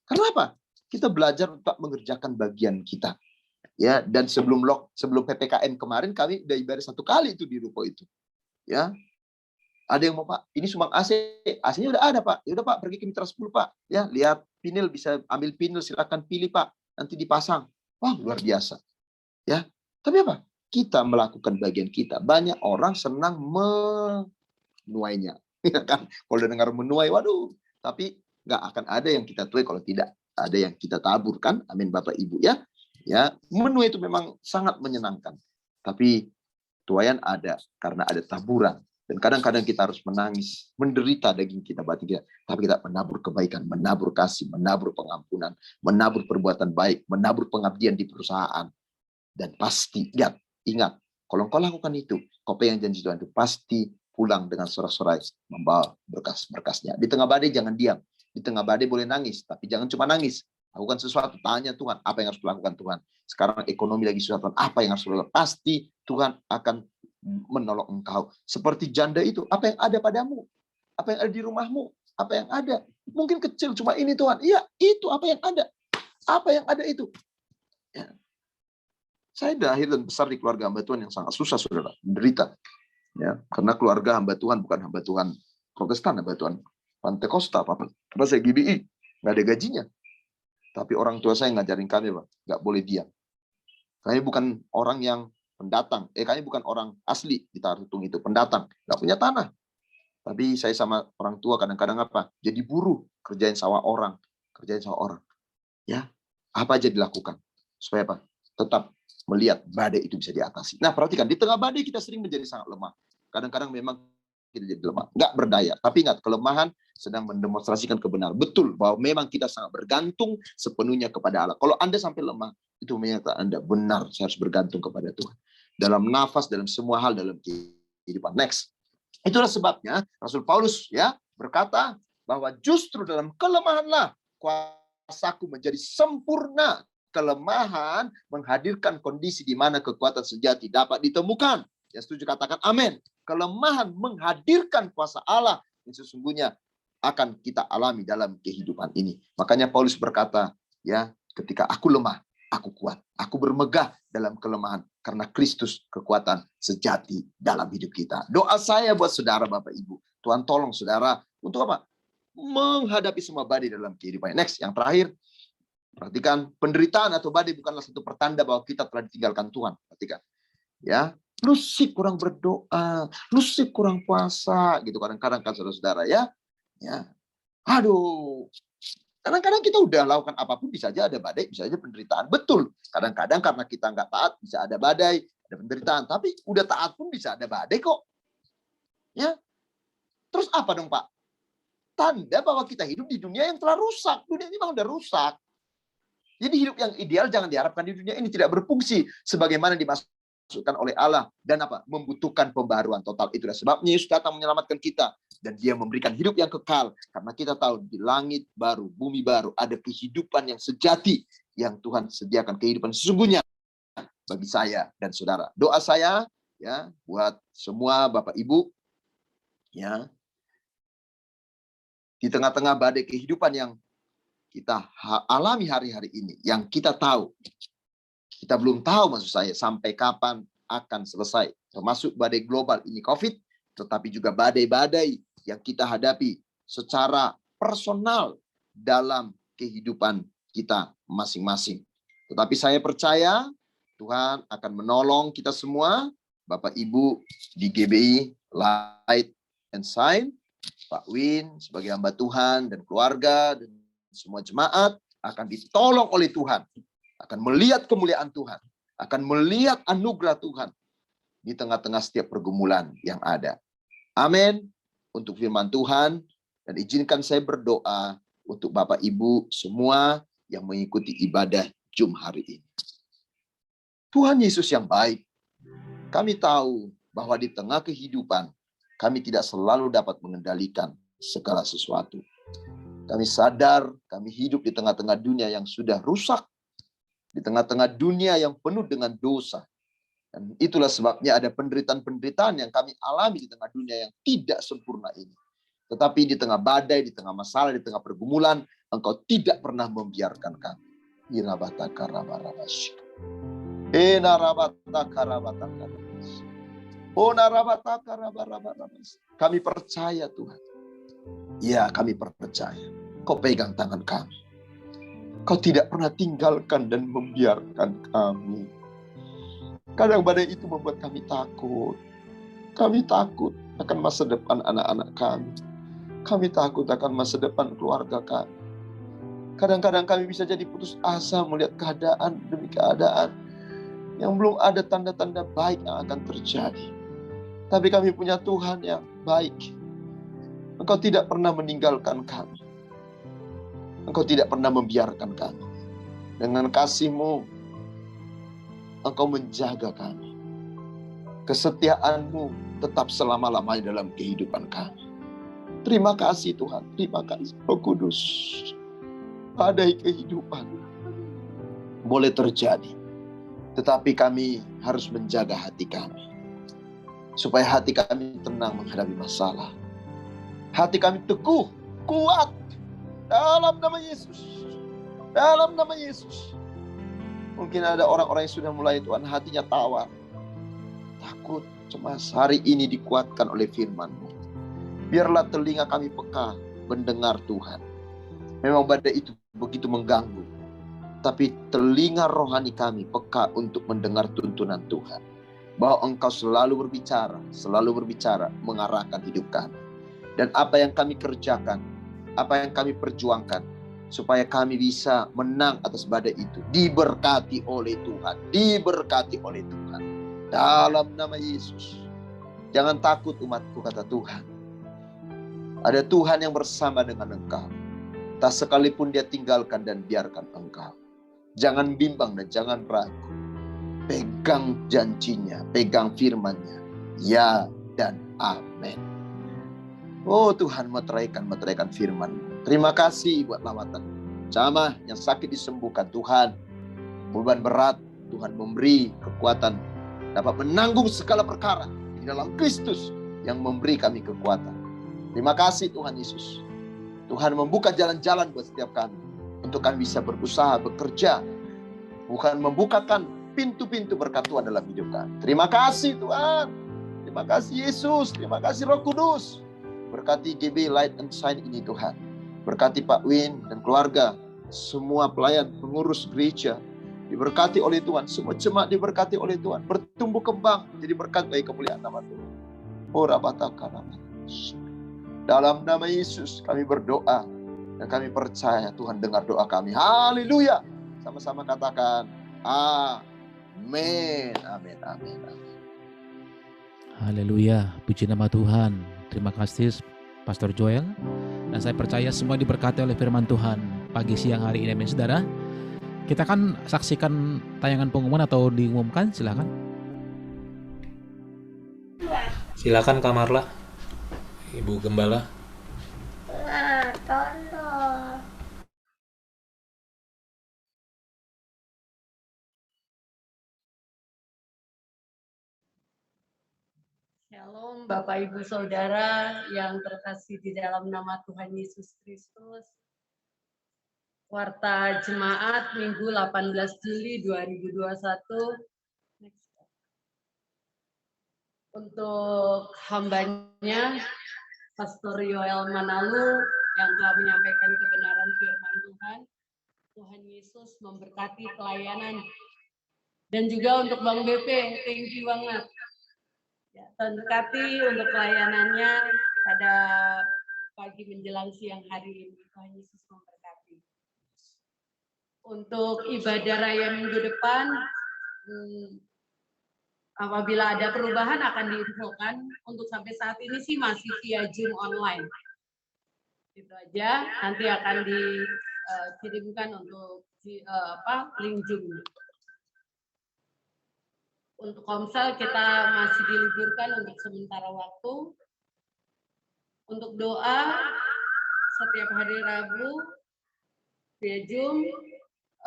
Kenapa? Kita belajar untuk mengerjakan bagian kita. Ya, dan sebelum PPKM kemarin kami udah ibadah 1 kali itu di ruko itu. Ya. Ada yang mau, Pak, ini sumbang AC. AC-nya udah ada, Pak. Ya udah, Pak, pergi ke Mitra 10, Pak. Ya, lihat pinil, bisa ambil pinil, silakan pilih, Pak. Nanti dipasang. Wah, luar biasa. Ya. Tapi apa? Kita melakukan bagian kita. Banyak orang senang menuainya. Ya kan? Kalau udah dengar menuai, waduh. Tapi nggak akan ada yang kita tuai kalau tidak ada yang kita taburkan. Amin, Bapak Ibu ya. Ya, menuai itu memang sangat menyenangkan. Tapi tuaian ada karena ada taburan. Dan kadang-kadang kita harus menangis, menderita daging kita, batin kita. Tapi kita menabur kebaikan, menabur kasih, menabur pengampunan, menabur perbuatan baik, menabur pengabdian di perusahaan. Dan pasti, ingat, kalau engkau lakukan itu, kau pegang janji Tuhan itu, pasti pulang dengan sorak-sorai, membawa berkas-berkasnya. Di tengah badai jangan diam. Di tengah badai boleh nangis, tapi jangan cuma nangis. Lakukan sesuatu, tanya Tuhan, apa yang harus dilakukan Tuhan? Sekarang ekonomi lagi susah, Tuhan, apa yang harus dilakukan? Pasti Tuhan akan menolong engkau. Seperti janda itu, apa yang ada padamu? Apa yang ada di rumahmu? Apa yang ada? Mungkin kecil, cuma ini Tuhan. Iya, itu apa yang ada. Apa yang ada itu. Ya. Saya lahir dan besar di keluarga hamba Tuhan yang sangat susah, saudara. Menderita. Ya, karena keluarga hamba Tuhan bukan hamba Tuhan Protestan, hamba Tuhan Pantekosta, apa-apa. Karena saya GBI, nggak ada gajinya. Tapi orang tua saya ngajarin kami, Pak, nggak boleh diam. Kami bukan orang yang pendatang. Kami bukan orang asli di Tarutung itu, pendatang. Nggak punya tanah. Tapi saya sama orang tua kadang-kadang apa? Jadi buruh, kerjain sawah orang. Kerjain sawah orang. Ya, apa aja dilakukan. Supaya apa? Tetap melihat badai itu bisa diatasi. Nah, perhatikan, di tengah badai kita sering menjadi sangat lemah. Kadang-kadang memang kita jadi lemah. Nggak berdaya. Tapi ingat, kelemahan sedang mendemonstrasikan kebenaran. Betul bahwa memang kita sangat bergantung sepenuhnya kepada Allah. Kalau Anda sampai lemah, itu menyatakan Anda benar, saya harus bergantung kepada Tuhan. Dalam nafas, dalam semua hal, dalam kehidupan. Next. Itulah sebabnya Rasul Paulus ya berkata bahwa justru dalam kelemahanlah kuasaku menjadi sempurna. Kelemahan menghadirkan kondisi di mana kekuatan sejati dapat ditemukan. Yang setuju katakan amin. Kelemahan menghadirkan kuasa Allah yang sesungguhnya akan kita alami dalam kehidupan ini. Makanya Paulus berkata, ya, ketika aku lemah, aku kuat. Aku bermegah dalam kelemahan karena Kristus kekuatan sejati dalam hidup kita. Doa saya buat saudara Bapak Ibu, Tuhan tolong saudara untuk apa? Menghadapi semua badai dalam kehidupan. Next, yang terakhir, perhatikan, penderitaan atau badai bukanlah satu pertanda bahwa kita telah ditinggalkan Tuhan. Perhatikan, ya, lu sih kurang berdoa, lu sih kurang puasa, gitu kadang-kadang kan saudara-saudara ya. Ya, aduh, kadang-kadang kita udah lakukan apapun bisa aja ada badai, bisa aja penderitaan. Betul, kadang-kadang karena kita nggak taat bisa ada badai, ada penderitaan. Tapi udah taat pun bisa ada badai kok. Ya, terus apa dong Pak? Tanda bahwa kita hidup di dunia yang telah rusak. Dunia ini memang udah rusak. Jadi hidup yang ideal jangan diharapkan di dunia ini, tidak berfungsi sebagaimana dimaksudkan oleh Allah dan apa? Membutuhkan pembaharuan total. Itulah sebabnya Yesus datang menyelamatkan kita dan Dia memberikan hidup yang kekal karena kita tahu di langit baru, bumi baru ada kehidupan yang sejati yang Tuhan sediakan, kehidupan sesungguhnya bagi saya dan saudara. Doa saya ya buat semua Bapak Ibu ya di tengah-tengah badai kehidupan yang kita alami hari-hari ini, yang kita tahu, kita belum tahu maksud saya sampai kapan akan selesai, termasuk badai global ini COVID, tetapi juga badai-badai yang kita hadapi secara personal dalam kehidupan kita masing-masing. Tetapi saya percaya Tuhan akan menolong kita semua, Bapak Ibu di GBI Light and Shine, Pak Win sebagai hamba Tuhan dan keluarga dan semua jemaat akan ditolong oleh Tuhan, akan melihat kemuliaan Tuhan, akan melihat anugerah Tuhan di tengah-tengah setiap pergumulan yang ada. Amin. Untuk firman Tuhan, dan izinkan saya berdoa untuk Bapak Ibu semua yang mengikuti ibadah Jum hari ini. Tuhan Yesus yang baik, kami tahu bahwa di tengah kehidupan kami tidak selalu dapat mengendalikan segala sesuatu. Kami sadar kami hidup di tengah-tengah dunia yang sudah rusak, di tengah-tengah dunia yang penuh dengan dosa. Dan itulah sebabnya ada penderitaan-penderitaan yang kami alami di tengah dunia yang tidak sempurna ini. Tetapi di tengah badai, di tengah masalah, di tengah pergumulan, Engkau tidak pernah membiarkan kami. Kami percaya Tuhan. Ya, kami percaya. Kau pegang tangan kami. Kau tidak pernah tinggalkan dan membiarkan kami. Kadang badai itu membuat kami takut. Kami takut akan masa depan anak-anak kami. Kami takut akan masa depan keluarga kami. Kadang-kadang kami bisa jadi putus asa melihat keadaan demi keadaan yang belum ada tanda-tanda baik yang akan terjadi. Tapi kami punya Tuhan yang baik. Engkau tidak pernah meninggalkan kami. Engkau tidak pernah membiarkan kami. Dengan kasih-Mu, Engkau menjaga kami. Kesetiaan-Mu tetap selama-lamanya dalam kehidupan kami. Terima kasih Tuhan. Terima kasih Roh Kudus. Badai kehidupan boleh terjadi. Tetapi kami harus menjaga hati kami. Supaya hati kami tenang menghadapi masalah. Hati kami teguh, kuat. Dalam nama Yesus. Dalam nama Yesus. Mungkin ada orang-orang yang sudah mulai Tuhan hatinya tawar. Takut, cemas. Hari ini dikuatkan oleh firman-Mu. Biarlah telinga kami peka mendengar Tuhan. Memang badai itu begitu mengganggu. Tapi telinga rohani kami peka untuk mendengar tuntunan Tuhan. Bahwa Engkau selalu berbicara mengarahkan hidup kami. Dan apa yang kami kerjakan, apa yang kami perjuangkan, supaya kami bisa menang atas badai itu. Diberkati oleh Tuhan. Diberkati oleh Tuhan. Dalam nama Yesus. Jangan takut umatku, kata Tuhan. Ada Tuhan yang bersama dengan engkau. Tak sekalipun dia tinggalkan dan biarkan engkau. Jangan bimbang dan jangan ragu. Pegang janjinya, pegang firman-Nya. Ya dan amin. Oh Tuhan, meteraikan firman. Terima kasih buat lawatan. Jamaah yang sakit disembuhkan Tuhan. Beban berat Tuhan memberi kekuatan dapat menanggung segala perkara di dalam Kristus yang memberi kami kekuatan. Terima kasih Tuhan Yesus. Tuhan membuka jalan-jalan buat setiap kami untuk kami bisa berusaha, bekerja, bukan membukakan pintu-pintu berkat Tuhan dalam hidup kami. Terima kasih Tuhan. Terima kasih Yesus. Terima kasih Roh Kudus. Berkati GB Light and Shine ini Tuhan. Berkati Pak Win dan keluarga. Semua pelayan, pengurus gereja. Diberkati oleh Tuhan. Semua jemaat diberkati oleh Tuhan. Bertumbuh kembang. Jadi berkat bagi kemuliaan nama Tuhan. Dalam nama Yesus kami berdoa. Dan kami percaya Tuhan dengar doa kami. Haleluya. Sama-sama katakan. Amin. Amin. Amin. Amin. Haleluya, puji nama Tuhan. Terima kasih Pastor Joel. Dan saya percaya semua diberkati oleh firman Tuhan pagi siang hari ini. Amin. Saudara, kita akan saksikan tayangan pengumuman atau diumumkan, silakan. Silakan Kak Marla, Ibu Gembala. Shalom Bapak Ibu Saudara yang terkasih di dalam nama Tuhan Yesus Kristus. Warta Jemaat Minggu 18 Juli 2021. Untuk hambanya Pastor Yoel Manalu yang telah menyampaikan kebenaran firman Tuhan. Tuhan Yesus memberkati pelayanan. Dan juga untuk Bang BP, thank you banget. Ya, terberkati untuk pelayanannya pada pagi menjelang siang hari ini. Tuhan Yesus memberkati. Untuk ibadah raya minggu depan, apabila ada perubahan akan diinfokan. Untuk sampai saat ini sih masih via Zoom online. Itu aja. Nanti akan dikirimkan untuk link Zoom. Untuk Komsel kita masih diliburkan untuk sementara waktu. Untuk doa setiap hari Rabu via Zoom.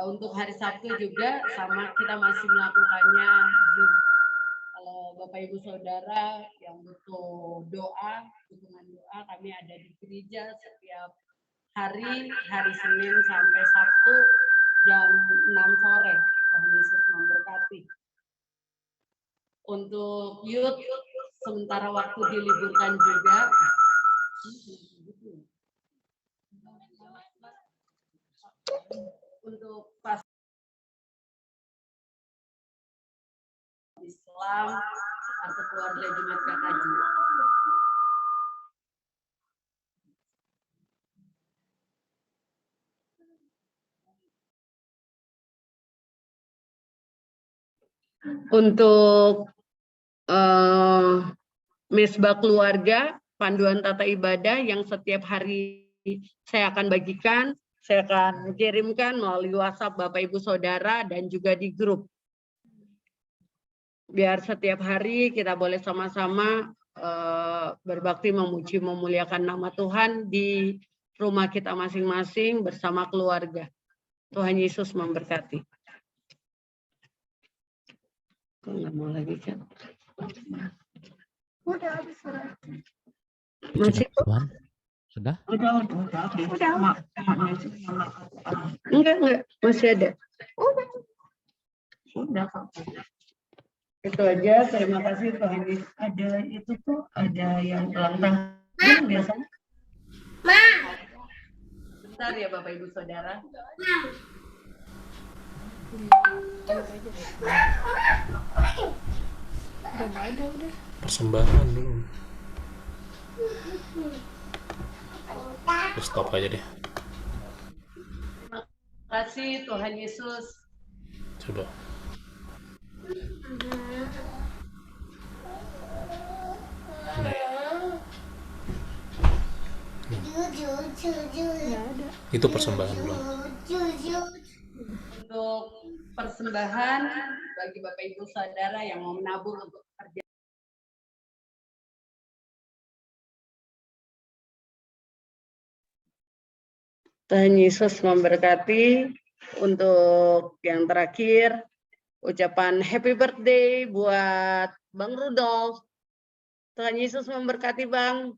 Untuk hari Sabtu juga sama kita masih melakukannya Zoom. Kalau Bapak Ibu Saudara yang butuh doa, dukungan doa, kami ada di gereja setiap hari Senin sampai Sabtu jam 6 sore. Tuhan Yesus memberkati. Untuk youth sementara waktu diliburkan juga. Untuk pas Islam atau keluarga Jemaat KKJ. Untuk Mesbah Keluarga, panduan tata ibadah yang setiap hari saya akan bagikan, saya akan kirimkan melalui WhatsApp Bapak Ibu Saudara dan juga di grup. Biar setiap hari kita boleh sama-sama berbakti memuji memuliakan nama Tuhan di rumah kita masing-masing bersama keluarga. Tuhan Yesus memberkati. Kok nggak mau lagi kan? Udah habis surat. Puji nama Tuhan. Sudah? Udah. Enggak, masih ada. Udah. Itu aja, terima kasih Tuhan. Ada itu tuh, ada yang ulang tahun biasanya. Bentar ya Bapak Ibu Saudara. Persembahan dulu. Stop aja deh. Terima kasih Tuhan Yesus. Coba. Itu persembahan belum? Untuk tambahan bagi Bapak Ibu Saudara yang mau menabung untuk kerja. Tuhan Yesus memberkati. Untuk yang terakhir, ucapan happy birthday buat Bang Rudolf. Tuhan Yesus memberkati, Bang.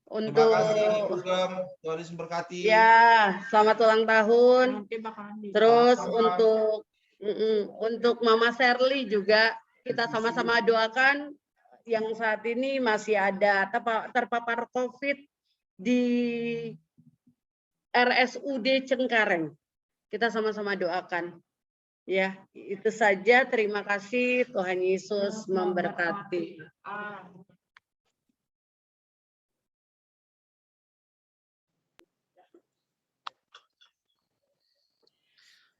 Untuk Terima kasih program, Tuhan Yesus memberkati. ya, selamat ulang tahun. Terus untuk Mama Sherly juga kita sama-sama doakan yang saat ini masih ada terpapar COVID di RSUD Cengkareng. Kita sama-sama doakan. Ya, itu saja. Terima kasih. Tuhan Yesus memberkati.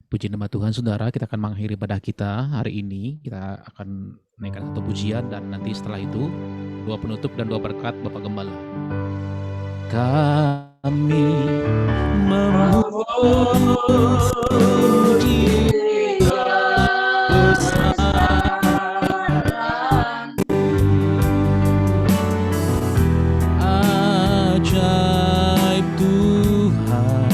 Puji nama Tuhan, saudara. Kita akan mengakhiri ibadah kita hari ini. Kita akan menaikkan satu pujian dan nanti setelah itu doa penutup dan doa berkat Bapak Gembala. Kami memuji kebesaran ajaib Tuhan,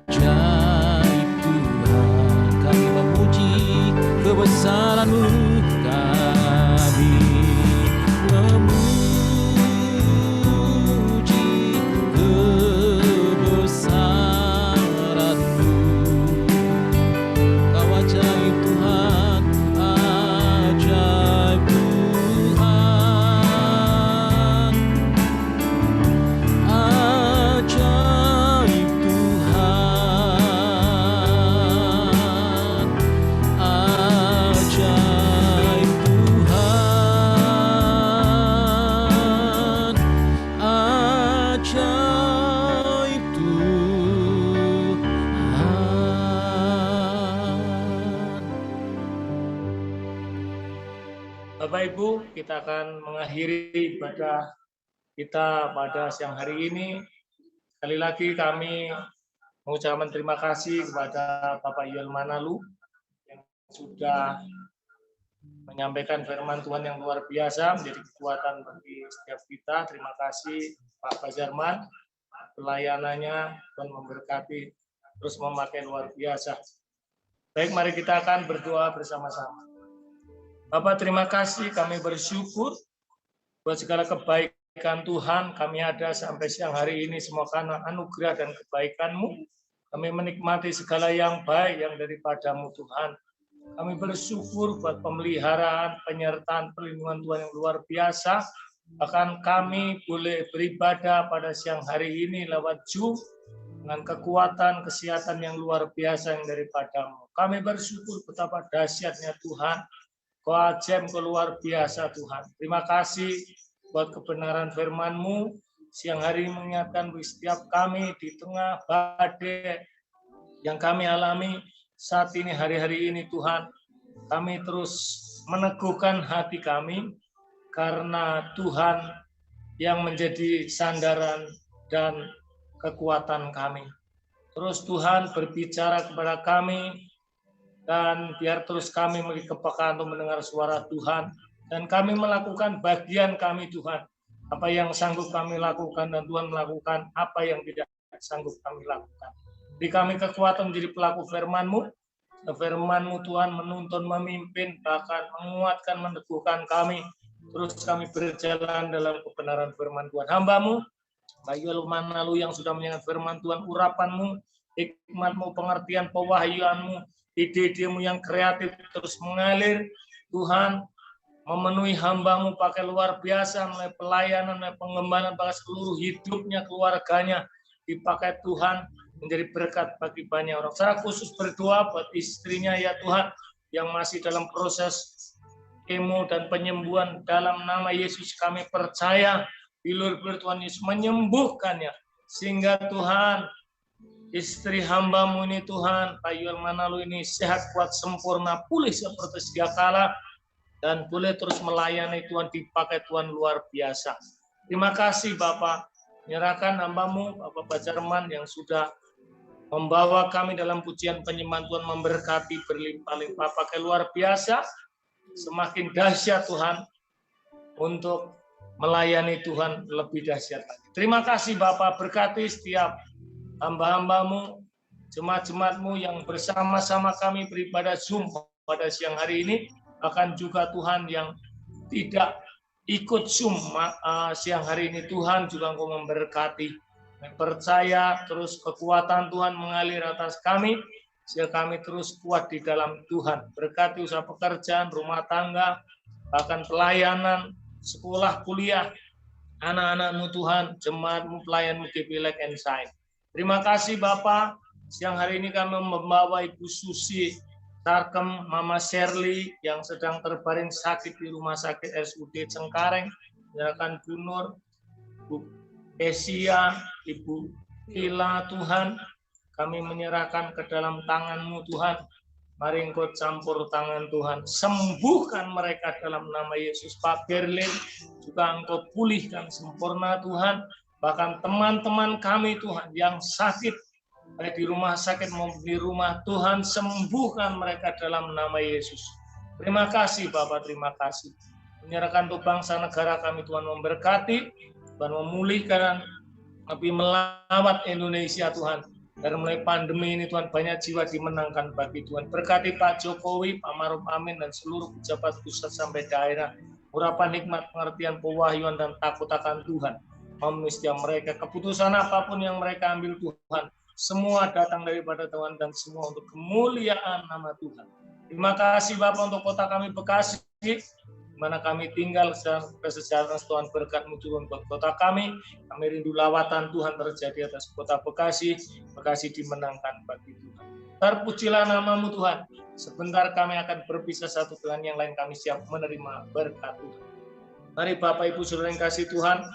ajaib Tuhan. Kami memuji kebesaran-Mu, kami memuji kebesaran-Mu. Kau ajaib Tuhan, ajaib Tuhan, ajaib Tuhan, ajaib Tuhan, ajaib Tuhan. Bapak Ibu, kita akan mengakhiri ibadah kita pada siang hari ini. Sekali lagi kami mengucapkan terima kasih kepada Bapak Yoel Manalu yang sudah menyampaikan firman Tuhan yang luar biasa, menjadi kekuatan bagi setiap kita. Terima kasih Pak Bazarman, pelayanannya Tuhan memberkati, terus memakai luar biasa. Baik, mari kita akan berdoa bersama-sama. Bapak, terima kasih, kami bersyukur buat segala kebaikan Tuhan. Kami ada sampai siang hari ini semua karena anugerah dan kebaikan-Mu. Kami menikmati segala yang baik yang daripada-Mu Tuhan. Kami bersyukur buat pemeliharaan, penyertaan, perlindungan Tuhan yang luar biasa. Bahkan kami boleh beribadah pada siang hari ini lewat Zoom dengan kekuatan, kesehatan yang luar biasa yang daripada-Mu. Kami bersyukur betapa dahsyatnya Tuhan. Kau ajaib, Kau luar biasa Tuhan. Terima kasih buat kebenaran firman-Mu. Siang hari mengingatkan bagi setiap kami di tengah badai yang kami alami saat ini, hari-hari ini Tuhan. Kami terus meneguhkan hati kami karena Tuhan yang menjadi sandaran dan kekuatan kami. Terus Tuhan berbicara kepada kami, dan biar terus kami memiliki kepekaan untuk mendengar suara Tuhan. Dan kami melakukan bagian kami Tuhan. Apa yang sanggup kami lakukan dan Tuhan melakukan apa yang tidak sanggup kami lakukan. Beri kami kekuatan menjadi pelaku firman-Mu. Firman-Mu Tuhan menuntun, memimpin, bahkan menguatkan, meneguhkan kami. Terus kami berjalan dalam kebenaran firman Tuhan. Hamba-Mu, Pak Yoel Manalu yang sudah mendengar firman Tuhan, urapan-Mu, hikmat-Mu, pengertian, pewahyuan-Mu, ide-ide-Mu yang kreatif terus mengalir. Tuhan, memenuhi hamba-Mu pakai luar biasa, mulai pelayanan, mulai pengembangan, bahkan seluruh hidupnya, keluarganya, dipakai Tuhan menjadi berkat bagi banyak orang. Secara khusus berdoa buat istrinya ya Tuhan, yang masih dalam proses kemo dan penyembuhan. Dalam nama Yesus kami percaya, bilur-bilur Tuhan Yesus menyembuhkannya. Sehingga Tuhan, istri hamba-Mu ini Tuhan, Pak Yoel Manalu ini sehat, kuat, sempurna, pulih seperti sedia kala, dan boleh terus melayani Tuhan, dipakai Tuhan luar biasa. Terima kasih Bapak, menyerahkan hamba-Mu, Bapak Bazarman yang sudah membawa kami dalam pujian penyembahan Tuhan, memberkati berlimpah-limpah, pakai luar biasa, semakin dahsyat Tuhan, untuk melayani Tuhan lebih dahsyat lagi. Terima kasih Bapak, berkati setiap hamba-hambamu, jemaat-jemaatmu yang bersama-sama kami beribadah Zoom pada siang hari ini, bahkan juga Tuhan yang tidak ikut Zoom siang hari ini, Tuhan juga Engkau memberkati. Percaya terus kekuatan Tuhan mengalir atas kami, sehingga kami terus kuat di dalam Tuhan. Berkati usaha pekerjaan, rumah tangga, bahkan pelayanan, sekolah, kuliah, anak-anakmu Tuhan, jemaatmu, pelayanmu GP Like and Shine. Terima kasih Bapak, siang hari ini kami membawa Ibu Susi Sarkem, Mama Shirley yang sedang terbaring sakit di Rumah Sakit RSUD Cengkareng, menyerahkan Bu Nur, Bu Esia, Ibu Ila Tuhan, kami menyerahkan ke dalam tangan-Mu Tuhan. Mari Engkau campur tangan Tuhan, sembuhkan mereka dalam nama Yesus. Pak Berlin juga Engkau pulihkan sempurna Tuhan, bahkan teman-teman kami Tuhan yang sakit, baik di rumah sakit maupun di rumah, Tuhan sembuhkan mereka dalam nama Yesus. Terima kasih Bapak, terima kasih. Menyerahkan untuk bangsa negara kami Tuhan, memberkati, Tuhan memulihkan, tapi melawat Indonesia Tuhan. Dari mulai pandemi ini Tuhan, banyak jiwa dimenangkan bagi Tuhan. Berkati Pak Jokowi, Pak Maruf Amin, dan seluruh pejabat pusat sampai daerah. Urapan hikmat, pengertian, pewahyuan, dan takut akan Tuhan. Memistia mereka, keputusan apapun yang mereka ambil Tuhan, semua datang daripada Tuhan dan semua untuk kemuliaan nama Tuhan. Terima kasih Bapak untuk kota kami Bekasi, di mana kami tinggal, kesejahteraan Tuhan berkat-Mu turun buat kota kami. Kami rindu lawatan Tuhan terjadi atas kota Bekasi. Bekasi dimenangkan bagi Tuhan. Terpujilah nama-Mu Tuhan. Sebentar kami akan berpisah satu dengan yang lain, kami siap menerima berkat Tuhan. Mari Bapak Ibu Saudara yang kasih Tuhan,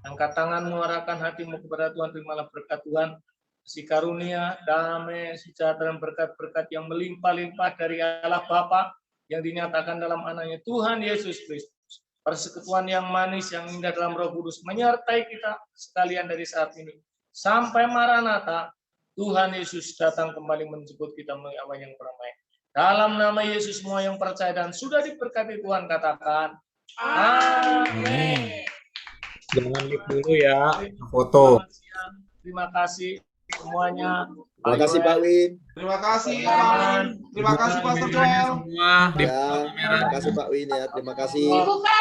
angkat tanganmu, arahkan hatimu kepada Tuhan, terimalah berkat Tuhan. Si karunia, damai, sejahtera, berkat-berkat yang melimpah-limpah dari Allah Bapa yang dinyatakan dalam anaknya Tuhan Yesus Kristus. Persekutuan yang manis, yang indah dalam Roh Kudus menyertai kita sekalian dari saat ini sampai Maranatha. Tuhan Yesus datang kembali menjemput kita melalui awan yang permai. Dalam nama Yesus semua yang percaya dan sudah diberkati Tuhan katakan amin. Jangan lihat dulu ya foto. Terima kasih semuanya. Terima kasih Pak Win. Terima kasih Pak Win. Terima kasih Pastor Joel. Semua Ya, terima kasih Pak Win ya. Terima kasih. Dibuka.